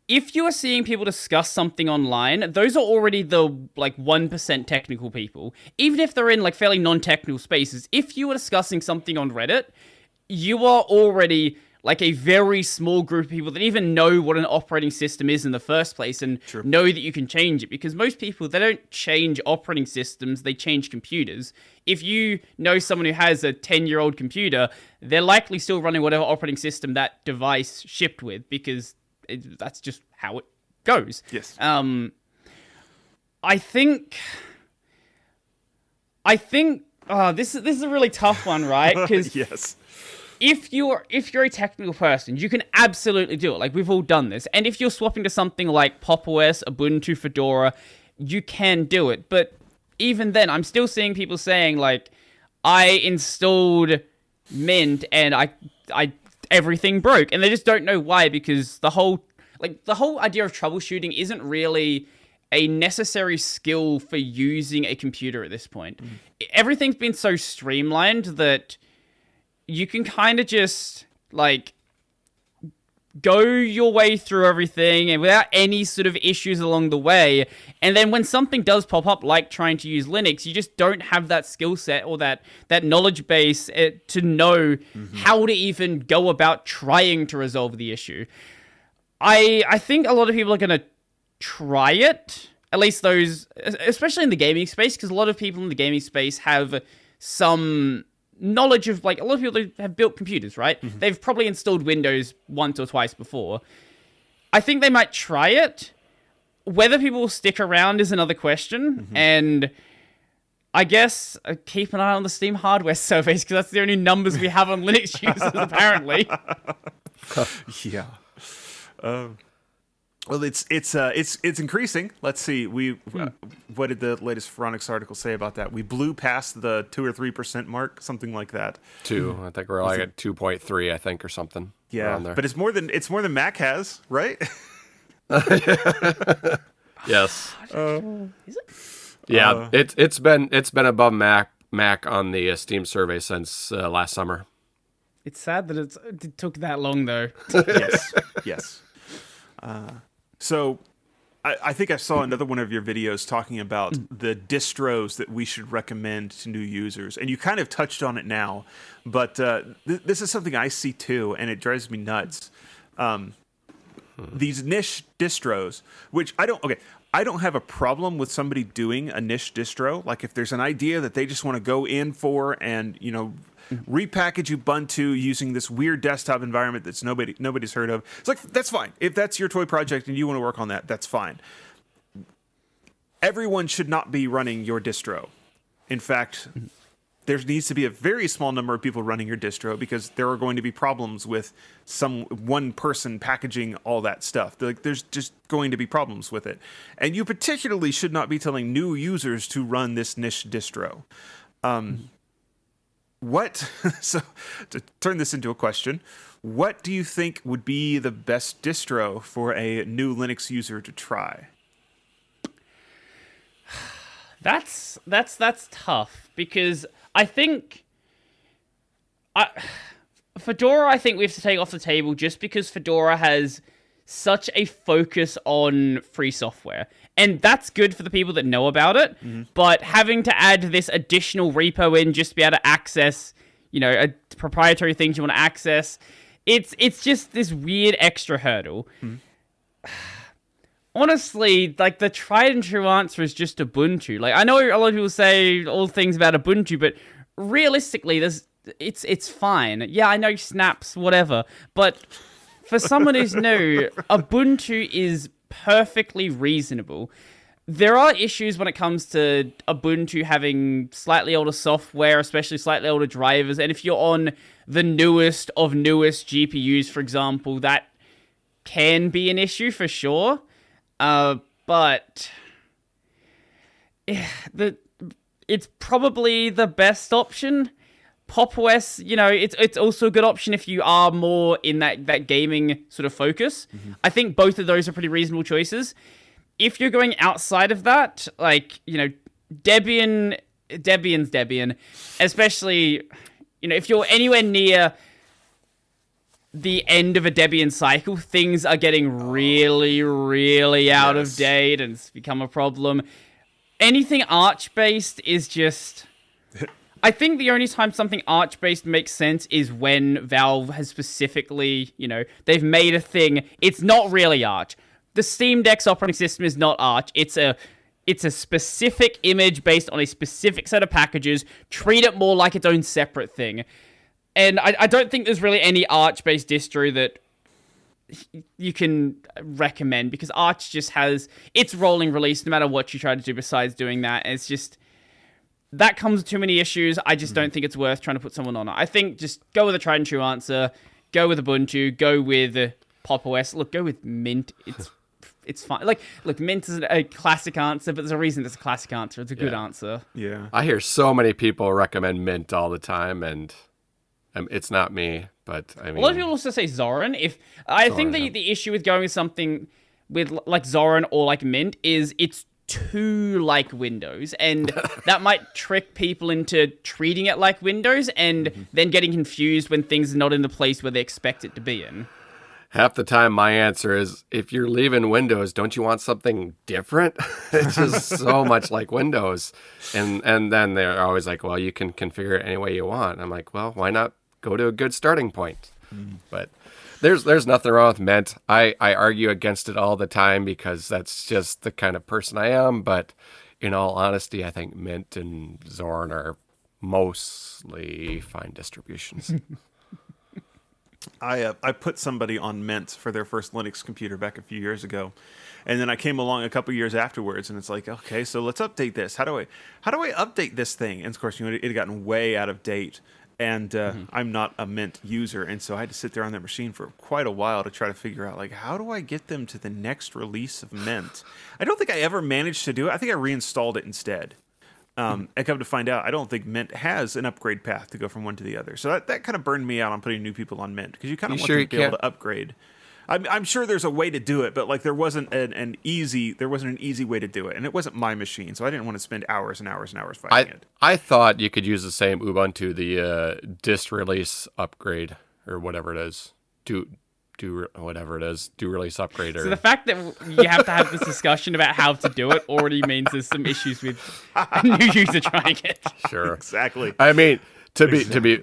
if you are seeing people discuss something online, those are already the 1% technical people. Even if they're in like fairly non-technical spaces, if you are discussing something on Reddit, you are already like a very small group of people that even know what an operating system is in the first place and know that you can change it. Because most people, they don't change operating systems, they change computers. If you know someone who has a 10-year-old computer, they're likely still running whatever operating system that device shipped with, because that's just how it goes. Yes. I think this is a really tough one, right? Because yes. If you're a technical person, you can absolutely do it. Like, we've all done this. And if you're swapping to something like Pop! OS, Ubuntu, Fedora, you can do it. But even then, I'm still seeing people saying, like, I installed Mint and I everything broke. And they just don't know why, because the whole idea of troubleshooting isn't really a necessary skill for using a computer at this point. Everything's been so streamlined that you can kind of just, like, go your way through everything and without any sort of issues along the way. And then when something does pop up, like trying to use Linux, you just don't have that skill set or that knowledge base to know how to even go about trying to resolve the issue. I think a lot of people are going to try it, at least those, especially in the gaming space, because a lot of people in the gaming space have some knowledge of, like, a lot of people have built computers, right? They've probably installed Windows once or twice before. I think they might try it. Whether people will stick around is another question. And I guess keep an eye on the Steam hardware surveys, because that's the only numbers we have on Linux users, apparently. Yeah. Well, it's increasing. Let's see. What did the latest Phoronix article say about that? We blew past the 2 or 3% mark, something like that. 2. I think we're like at 2.3, I think, or something. Yeah, but it's more than Mac has, right? Yes. Is it? Yeah, it's been above Mac on the Steam survey since last summer. It's sad that it took that long, though. Yes. So I think I saw another one of your videos talking about the distros that we should recommend to new users. And you kind of touched on it now, but this is something I see too, and it drives me nuts. These niche distros, which I don't have a problem with somebody doing a niche distro. Like, if there's an idea that they just want to go in for and, repackage Ubuntu using this weird desktop environment that's nobody's heard of. It's like, that's fine. If that's your toy project and you want to work on that, that's fine. Everyone should not be running your distro. In fact, there needs to be a very small number of people running your distro, because there are going to be problems with one person packaging all that stuff. There's just going to be problems with it. And you particularly should not be telling new users to run this niche distro. So to turn this into a question, what do you think would be the best distro for a new Linux user to try? That's tough, because I think Fedora, I think we have to take off the table, just because Fedora has such a focus on free software. And that's good for the people that know about it, but having to add this additional repo in just to be able to access, proprietary things you want to access. It's just this weird extra hurdle. Honestly, like, the tried and true answer is just Ubuntu. Like, I know a lot of people say all things about Ubuntu, but realistically, it's fine. Yeah, I know snaps, whatever, but for someone who's new, Ubuntu is perfectly reasonable. There are issues when it comes to Ubuntu having slightly older software, especially slightly older drivers, and if you're on the newest of newest GPUs, for example, that can be an issue for sure. But it's probably the best option. Pop! OS, it's also a good option if you are more in that gaming sort of focus. I think both of those are pretty reasonable choices. If you're going outside of that, like, Debian's Debian, especially, if you're anywhere near the end of a Debian cycle, things are getting really, really out of date, and it's become a problem. Anything Arch-based is just... I think the only time something Arch-based makes sense is when Valve has specifically, they've made a thing. It's not really Arch. The Steam Deck's operating system is not Arch. It's a specific image based on a specific set of packages. Treat it more like its own separate thing. And I don't think there's really any Arch-based distro that you can recommend, because Arch just has its rolling release no matter what you try to do besides doing that. And it's just... that comes with too many issues. I just don't think it's worth trying to put someone on it. I think just go with a tried and true answer. Go with Ubuntu. Go with Pop! OS. Look, go with Mint. It's fine. Like, look, Mint is a classic answer, but there's a reason it's a classic answer. It's a good answer. Yeah. I hear so many people recommend Mint all the time, and it's not me, but I mean... a lot of people also say Zorin. I think the issue with going with something with like Zorin or like Mint is it's too like Windows, and that might trick people into treating it like Windows and then getting confused when things are not in the place where they expect it to be in. Half the time my answer is, if you're leaving Windows, don't you want something different? It's just so much like Windows. And then they're always like, well, you can configure it any way you want. I'm like, well, why not go to a good starting point? But there's nothing wrong with Mint. I argue against it all the time because that's just the kind of person I am. But in all honesty, I think Mint and Zorin are mostly fine distributions. I put somebody on Mint for their first Linux computer back a few years ago, and then I came along a couple years afterwards, and it's like, okay, so let's update this. How do I update this thing? And of course, it had gotten way out of date, and I'm not a Mint user, and so I had to sit there on their machine for quite a while to try to figure out, like, how do I get them to the next release of Mint? I don't think I ever managed to do it. I think I reinstalled it instead. And come to find out, I don't think Mint has an upgrade path to go from one to the other. So that kind of burned me out on putting new people on Mint, because you kind of want them to be able to upgrade. I'm sure there's a way to do it, but like there wasn't an easy way to do it, and it wasn't my machine, so I didn't want to spend hours and hours and hours fighting it. I thought you could use the same Ubuntu, the dist release upgrade or whatever it is. Do release upgrade. So the fact that you have to have this discussion about how to do it already means there's some issues with a new user trying it. Sure, exactly. I mean, to be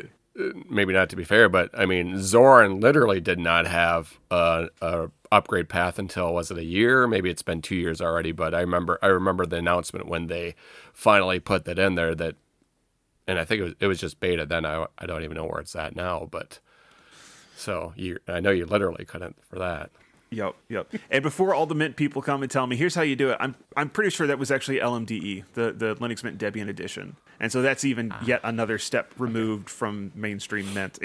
maybe not to be fair, but I mean, Zorin literally did not have a upgrade path until, was it a year? Maybe it's been 2 years already. But I remember the announcement when they finally put that in there. And I think it was just beta then. I don't even know where it's at now, but. So I know you literally couldn't for that. Yep. And before all the Mint people come and tell me, here's how you do it, I'm pretty sure that was actually LMDE, the Linux Mint Debian edition. And so that's even yet another step removed from mainstream Mint.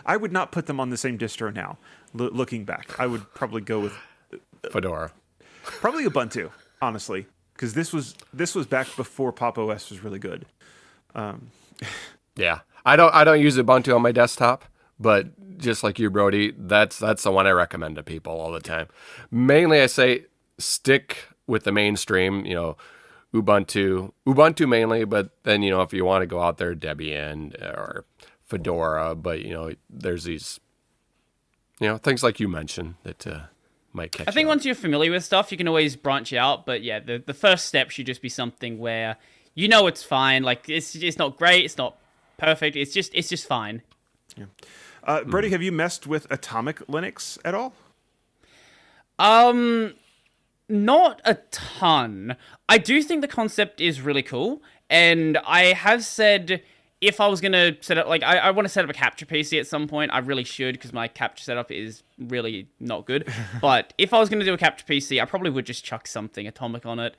I would not put them on the same distro now. Looking back, I would probably go with Fedora. Probably Ubuntu, honestly, because this was back before Pop! OS was really good. Yeah, I don't use Ubuntu on my desktop. But just like you, Brody, that's the one I recommend to people all the time. Mainly, I say stick with the mainstream, Ubuntu mainly. But then, if you want to go out there, Debian or Fedora. But there's these, things like you mentioned that might catch. I think once you're familiar with stuff, you can always branch out. But yeah, the first step should just be something where it's fine. Like it's not great, it's not perfect. It's just fine. Brady, have you messed with Atomic Linux at all? Not a ton. I do think the concept is really cool, and I have said if I was gonna set up, like, I want to set up a capture PC at some point. I really should, because my capture setup is really not good. But if I was gonna do a capture PC, I probably would just chuck something Atomic on it.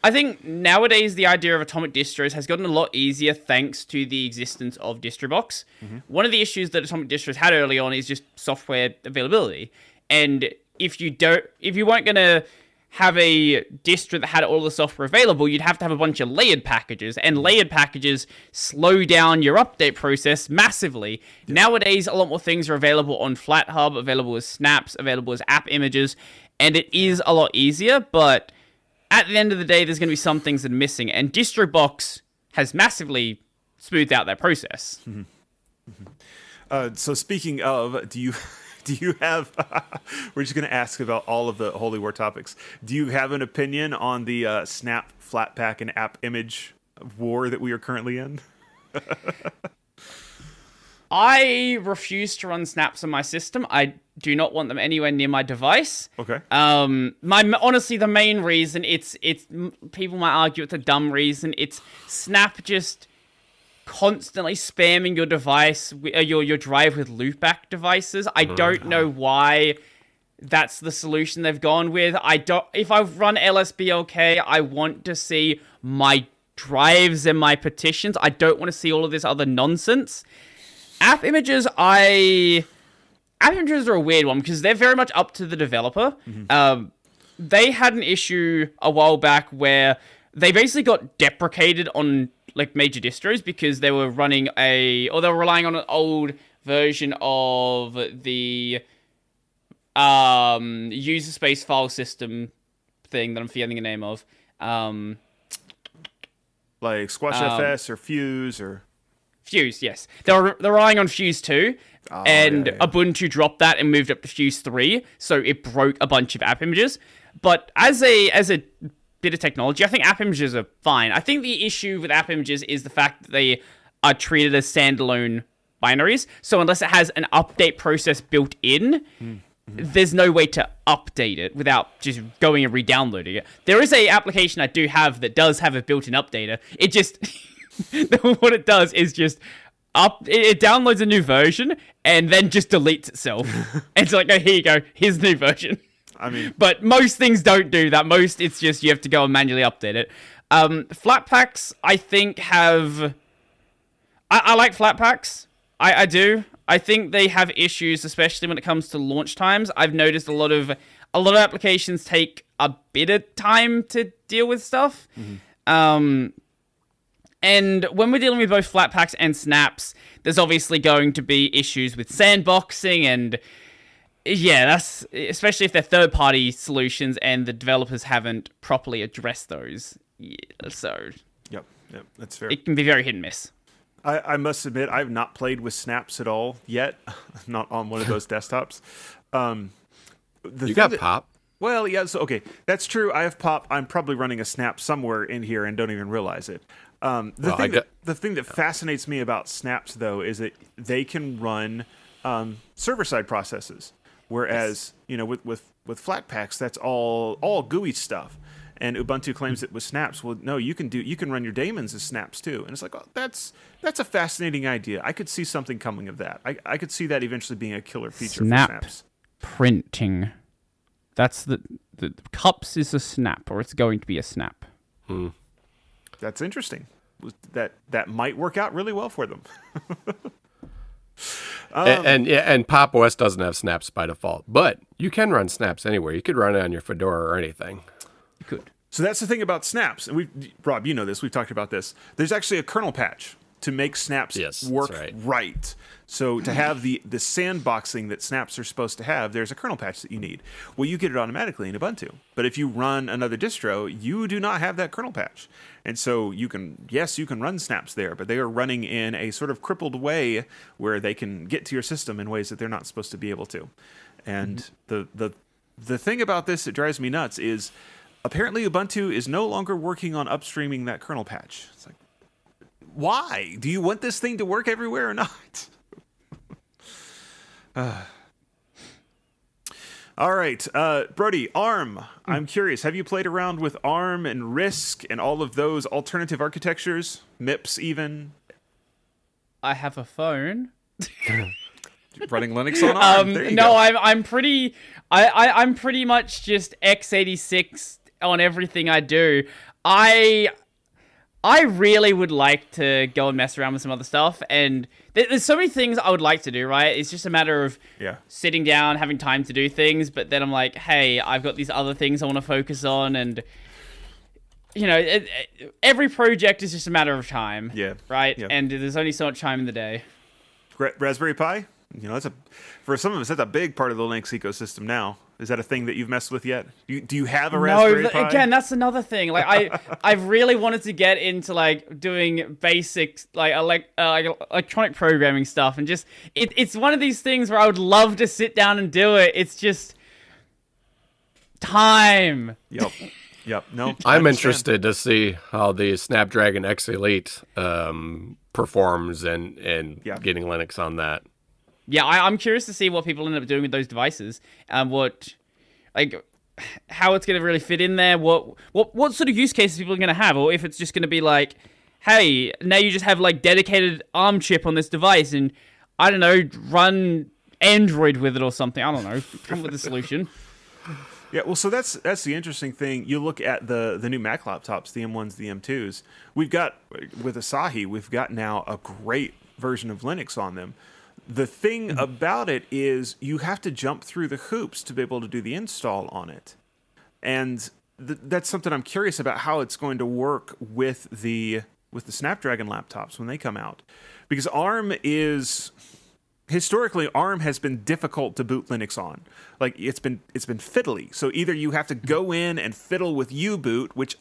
I think nowadays the idea of Atomic distros has gotten a lot easier thanks to the existence of DistroBox. One of the issues that Atomic distros had early on is just software availability. And if you weren't going to have a distro that had all the software available, you'd have to have a bunch of layered packages, and layered packages slow down your update process massively. Nowadays, a lot more things are available on FlatHub, available as snaps, available as app images, and it is a lot easier, but at the end of the day, there's going to be some things that are missing, and DistroBox has massively smoothed out that process. So speaking of, do you have, we're just going to ask about all of the Holy War topics. Do you have an opinion on the Snap, Flatpak, and app image war that we are currently in? I refuse to run snaps on my system. I do not want them anywhere near my device. Okay. Honestly, the main reason, it's people might argue it's a dumb reason. It's Snap just constantly spamming your device, your drive with loopback devices. I don't know why that's the solution they've gone with. If I run LSBLK, I want to see my drives and my partitions. I don't want to see all of this other nonsense. App images are a weird one because they're very much up to the developer. They had an issue a while back where they basically got deprecated on like major distros because they were relying on an old version of the user space file system thing that I'm forgetting the name of. Like SquashFS or Fuse or... Fuse, yes. They're relying on Fuse 2, Ubuntu dropped that and moved up to Fuse 3, so it broke a bunch of app images. But as a bit of technology, I think app images are fine. I think the issue with app images is the fact that they are treated as standalone binaries, so unless it has an update process built in, there's no way to update it without just going and re-downloading it. There is a application I do have that does have a built-in updater. It just... what it does is just it downloads a new version and then just deletes itself. And it's like, oh, here you go, here's the new version. I mean, but most things don't do that. Most, it's just you have to go and manually update it. Flatpaks, I think, have... I like Flatpaks. I do. I think they have issues, especially when it comes to launch times. I've noticed a lot of applications take a bit of time to deal with stuff. And when we're dealing with both Flatpaks and snaps, there's obviously going to be issues with sandboxing, and yeah, that's especially if they're third-party solutions and the developers haven't properly addressed those. Yeah, so yep, that's fair. It can be very hit and miss. I must admit, I've not played with snaps at all yet. Not on one of those desktops. You got Pop. Well, yeah, so, okay, that's true. I have Pop. I'm probably running a snap somewhere in here and don't even realize it. The thing that fascinates me about snaps, though, is that they can run server-side processes, whereas with Flatpaks, that's all GUI stuff. And Ubuntu claims it with snaps. Well, no, you can run your daemons as snaps too. And it's like, oh, that's a fascinating idea. I could see something coming of that. I could see that eventually being a killer feature for snaps. Printing. That's the cups is a snap, or it's going to be a snap. That's interesting. That might work out really well for them. And Pop OS doesn't have snaps by default, but you can run snaps anywhere. You could run it on your Fedora or anything. You could. So that's the thing about snaps, and Rob, you know this. We've talked about this. There's actually a kernel patch to make snaps work right. So to have the sandboxing that snaps are supposed to have, there's a kernel patch that you need. Well, you get it automatically in Ubuntu. But if you run another distro, you do not have that kernel patch. And so you can run snaps there, but they are running in a sort of crippled way where they can get to your system in ways that they're not supposed to be able to. And the thing about this that drives me nuts is apparently Ubuntu is no longer working on upstreaming that kernel patch. It's like, Why? Do you want this thing to work everywhere or not? All right, Brody, ARM. I'm curious. Have you played around with ARM and RISC and all of those alternative architectures, MIPS even? I have a phone. Running Linux on ARM. There you no, go. I'm pretty. I'm pretty much just x86 on everything I do. I really would like to go and mess around with some other stuff, and there's so many things I would like to do, right? It's just a matter of sitting down, having time to do things, but then I'm like, hey, I've got these other things I want to focus on, and, you know, every project is just a matter of time, right? Yeah. And there's only so much time in the day. Raspberry Pi? You know, for some of us, that's a big part of the Linux ecosystem now. Is that a thing that you've messed with yet? Do you have a Raspberry Pi? Again, that's another thing. Like I really wanted to get into like doing basics, like electronic programming stuff, and just it's one of these things where I would love to sit down and do it. It's just time. Yep. No, I'm interested to see how the Snapdragon X Elite performs and getting Linux on that. Yeah, I'm curious to see what people end up doing with those devices, how it's going to really fit in there, what sort of use cases people are going to have, or if it's just going to be like, hey, now you just have like dedicated ARM chip on this device, and I don't know, run Android with it or something. I don't know, come up with a solution. Yeah, well, so that's the interesting thing. You look at the new Mac laptops, the M1s, the M2s. We've got with Asahi, we've got now a great version of Linux on them. The thing about it is you have to jump through the hoops to be able to do the install on it. And that's something I'm curious about, how it's going to work with the Snapdragon laptops when they come out. Because historically, ARM has been difficult to boot Linux on. Like, it's been fiddly. So either you have to go in and fiddle with U-boot, which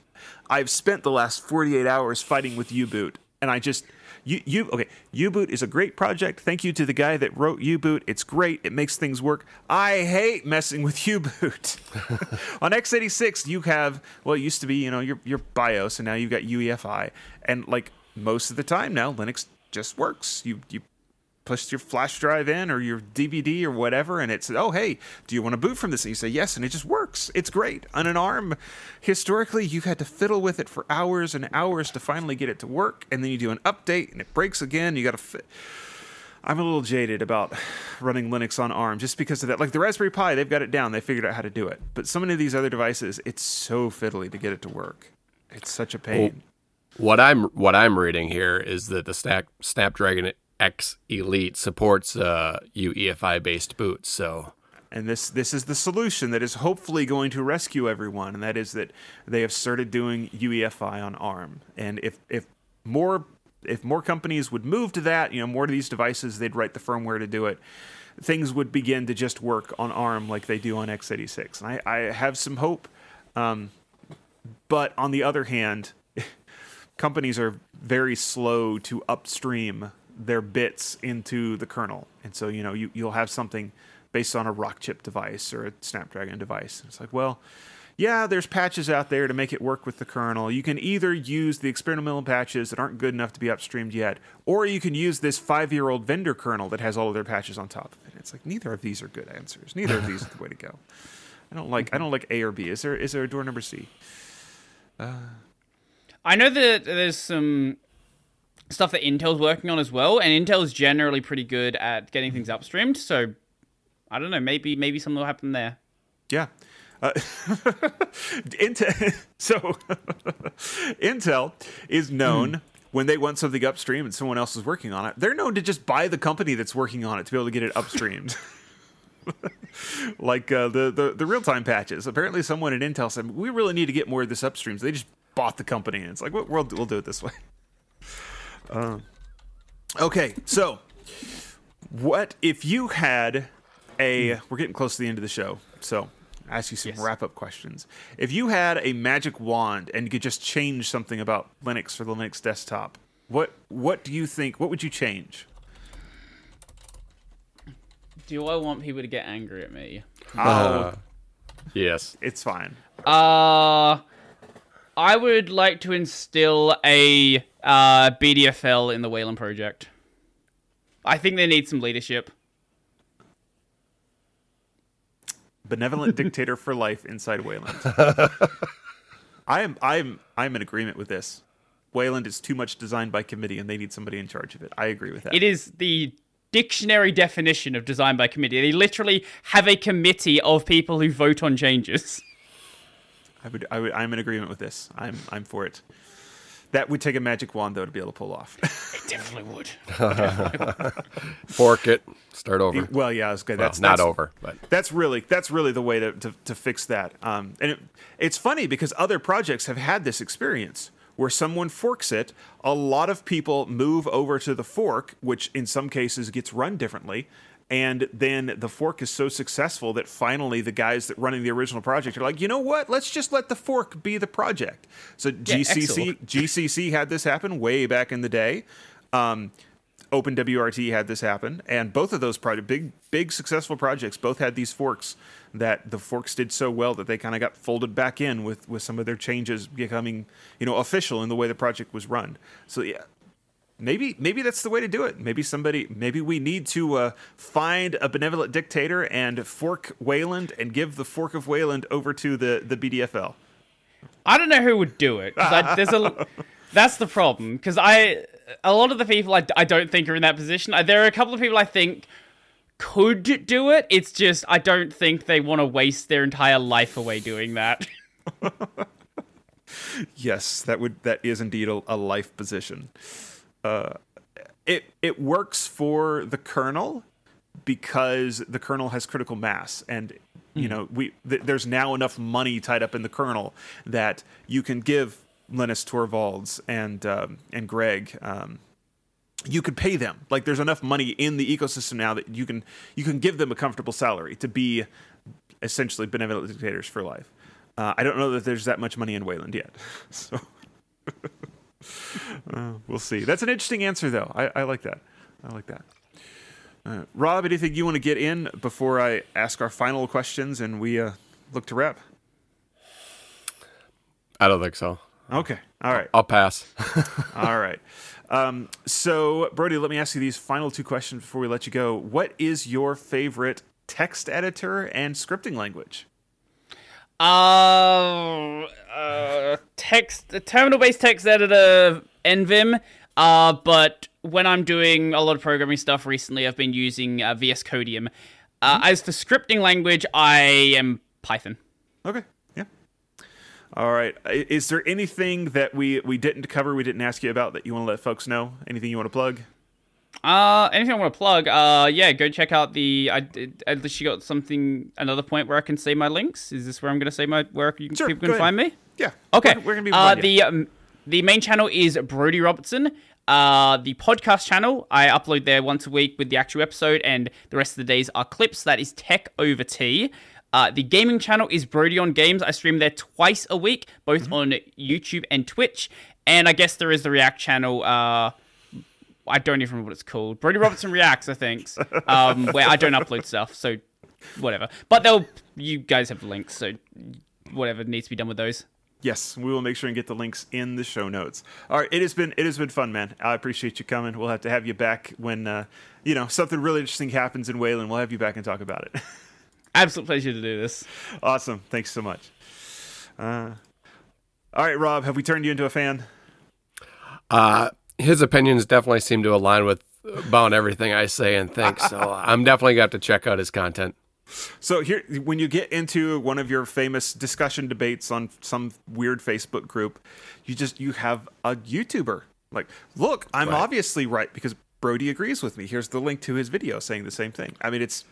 I've spent the last 48 hours fighting with U-boot, and I just... U-boot is a great project. Thank you to the guy that wrote U-boot. It's great. It makes things work. I hate messing with U-boot. On x86, you have, well, it used to be, you know, your BIOS, and now you've got UEFI. And like most of the time now, Linux just works. You push your flash drive in or your DVD or whatever, and it says, oh, hey, do you want to boot from this? And you say yes, and it just works. It's great. On an ARM, historically, you've had to fiddle with it for hours and hours to finally get it to work, and then you do an update, and it breaks again. You got to I'm a little jaded about running Linux on ARM just because of that. Like the Raspberry Pi, they've got it down. They figured out how to do it. But so many of these other devices, it's so fiddly to get it to work. It's such a pain. Well, what I'm reading here is that the Snapdragon X Elite supports UEFI based boots. So, and this is the solution that is hopefully going to rescue everyone, and that is that they have started doing UEFI on ARM. And if more companies would move to that, you know, more of these devices, they'd write the firmware to do it. Things would begin to just work on ARM like they do on x86. And I have some hope. But on the other hand, companies are very slow to upstream their bits into the kernel. And so, you know, you'll have something based on a Rockchip device or a Snapdragon device. It's like, well, yeah, there's patches out there to make it work with the kernel. You can either use the experimental patches that aren't good enough to be upstreamed yet, or you can use this 5-year-old vendor kernel that has all of their patches on top of it. It's like, neither of these are good answers. Neither of these is the way to go. I don't like A or B. Is there a door number C? I know that there's some stuff that Intel's working on as well, and Intel's generally pretty good at getting things upstreamed, so I don't know, maybe something will happen there. Yeah. Intel is known when they want something upstream and someone else is working on it. They're known to just buy the company that's working on it to be able to get it upstreamed. Like the real-time patches. Apparently someone at Intel said, we really need to get more of this upstream. So they just bought the company, and it's like, we'll do it this way. Okay, so what if you had we're getting close to the end of the show, so I'll ask you some wrap-up questions. If you had a magic wand and you could just change something about Linux for the Linux desktop, what do you think, what would you change? Do I want people to get angry at me? Yes. It's fine. I would like to instill a BDFL in the Wayland project. I think they need some leadership. Benevolent dictator for life inside Wayland. I'm in agreement with this. Wayland is too much designed by committee, and they need somebody in charge of it. I agree with that. It is the dictionary definition of design by committee. They literally have a committee of people who vote on changes. I'm in agreement with this. I'm for it. That would take a magic wand, though, to be able to pull off. It definitely would. Fork it. Start over. Well, yeah, it's good. Well, That's not over, but that's really the way to fix that. And it's funny because other projects have had this experience where someone forks it. A lot of people move over to the fork, which in some cases gets run differently. And then the fork is so successful that finally the guys that running the original project are like, you know what? Let's just let the fork be the project. So GCC had this happen way back in the day. OpenWRT had this happen, and both of those big successful projects both had these forks that the forks did so well that they kind of got folded back in with some of their changes becoming official in the way the project was run. So yeah. Maybe that's the way to do it. Maybe we need to find a benevolent dictator and fork Wayland and give the fork of Wayland over to the BDFL. I don't know who would do it. That's the problem. Because a lot of the people I don't think are in that position. There are a couple of people I think could do it. It's just I don't think they want to waste their entire life away doing that. Yes, that is indeed a life position. It works for the kernel because the kernel has critical mass, and there's now enough money tied up in the kernel that you can give Linus Torvalds and Greg. You could pay them. Like, there's enough money in the ecosystem now that you can give them a comfortable salary to be essentially benevolent dictators for life. I don't know that there's that much money in Wayland yet, so. We'll see. That's an interesting answer, though. I like that. Rob, anything you want to get in before I ask our final questions and we look to wrap? I don't think so. Okay. All right. I'll pass. All right. So, Brody, let me ask you these final two questions before we let you go. What is your favorite text editor and scripting language? Terminal-based text editor, NVim. But when I'm doing a lot of programming stuff recently, I've been using VS Codium. As for scripting language, I am Python. Okay. Yeah. All right. Is there anything that we didn't cover, we didn't ask you about that you want to let folks know? Anything you want to plug? Anything I want to plug? Yeah, go check out at least you got another point where I can say my links. Is this where I'm going to say where people can find me? Yeah. Okay. We're going to be the main channel is Brody Robertson. The podcast channel, I upload there once a week with the actual episode, and the rest of the days are clips. That is Tech Over Tea. The gaming channel is Brody on Games. I stream there twice a week, both on YouTube and Twitch. And I guess there is the React channel. I don't even remember what it's called. Brody Robertson Reacts, I think, where I don't upload stuff, so whatever. But you guys have links, so whatever needs to be done with those. Yes, we will make sure and get the links in the show notes. All right, it has been fun, man. I appreciate you coming. We'll have you back when something really interesting happens in Wayland. We'll have you back and talk about it. Absolute pleasure to do this. Awesome. Thanks so much. All right, Rob, have we turned you into a fan? His opinions definitely seem to align with about everything I say and think, so I'm definitely got to check out his content. So here, when you get into one of your famous discussion debates on some weird Facebook group, you have a YouTuber. Like, look, I'm obviously right because Brody agrees with me. Here's the link to his video saying the same thing. I mean, it's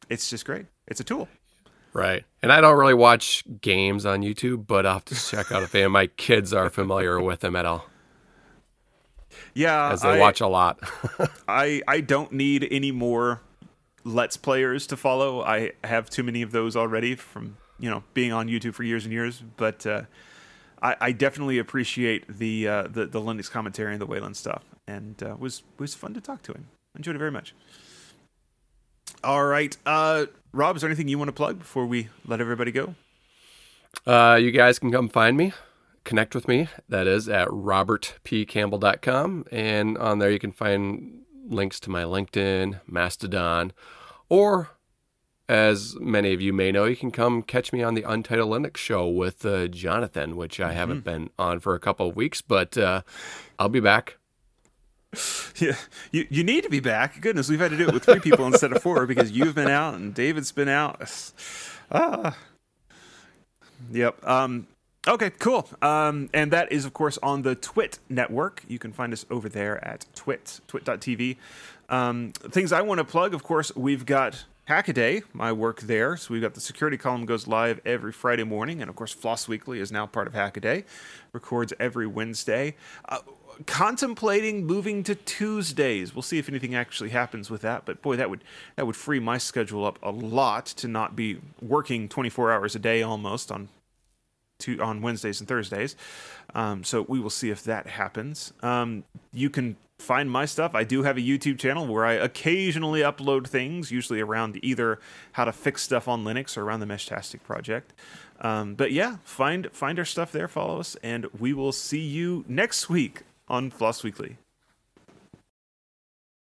just great. It's a tool. Right. And I don't really watch games on YouTube, but I'll have to check out if any of my kids are familiar with them at all. Yeah. As they watch a lot. I don't need any more Let's Players to follow. I have too many of those already from, being on YouTube for years and years. But I definitely appreciate the Linux commentary and the Wayland stuff. And was fun to talk to him. Enjoyed it very much. All right. Rob, is there anything you want to plug before we let everybody go? You guys can come find me connect with me. That is at robertpcampbell.com. And on there you can find links to my LinkedIn, Mastodon, or as many of you may know, you can come catch me on the Untitled Linux show with Jonathan, which I haven't been on for a couple of weeks, but I'll be back. Yeah, you need to be back. Goodness, we've had to do it with 3 people instead of 4 because you've been out and David's been out. Yep. Okay, cool. And that is, of course, on the Twit network. You can find us over there at twit.tv. Things I want to plug, of course, we've got Hackaday, my work there. So we've got the security column goes live every Friday morning. And, of course, Floss Weekly is now part of Hackaday. Records every Wednesday. Contemplating moving to Tuesdays. We'll see if anything actually happens with that. But boy, that would free my schedule up a lot to not be working 24 hours a day almost on Wednesdays and Thursdays. So we will see if that happens. You can find my stuff. I do have a YouTube channel where I occasionally upload things, usually around either how to fix stuff on Linux or around the Meshtastic project. But yeah, find our stuff there, follow us, and we will see you next week on Floss Weekly.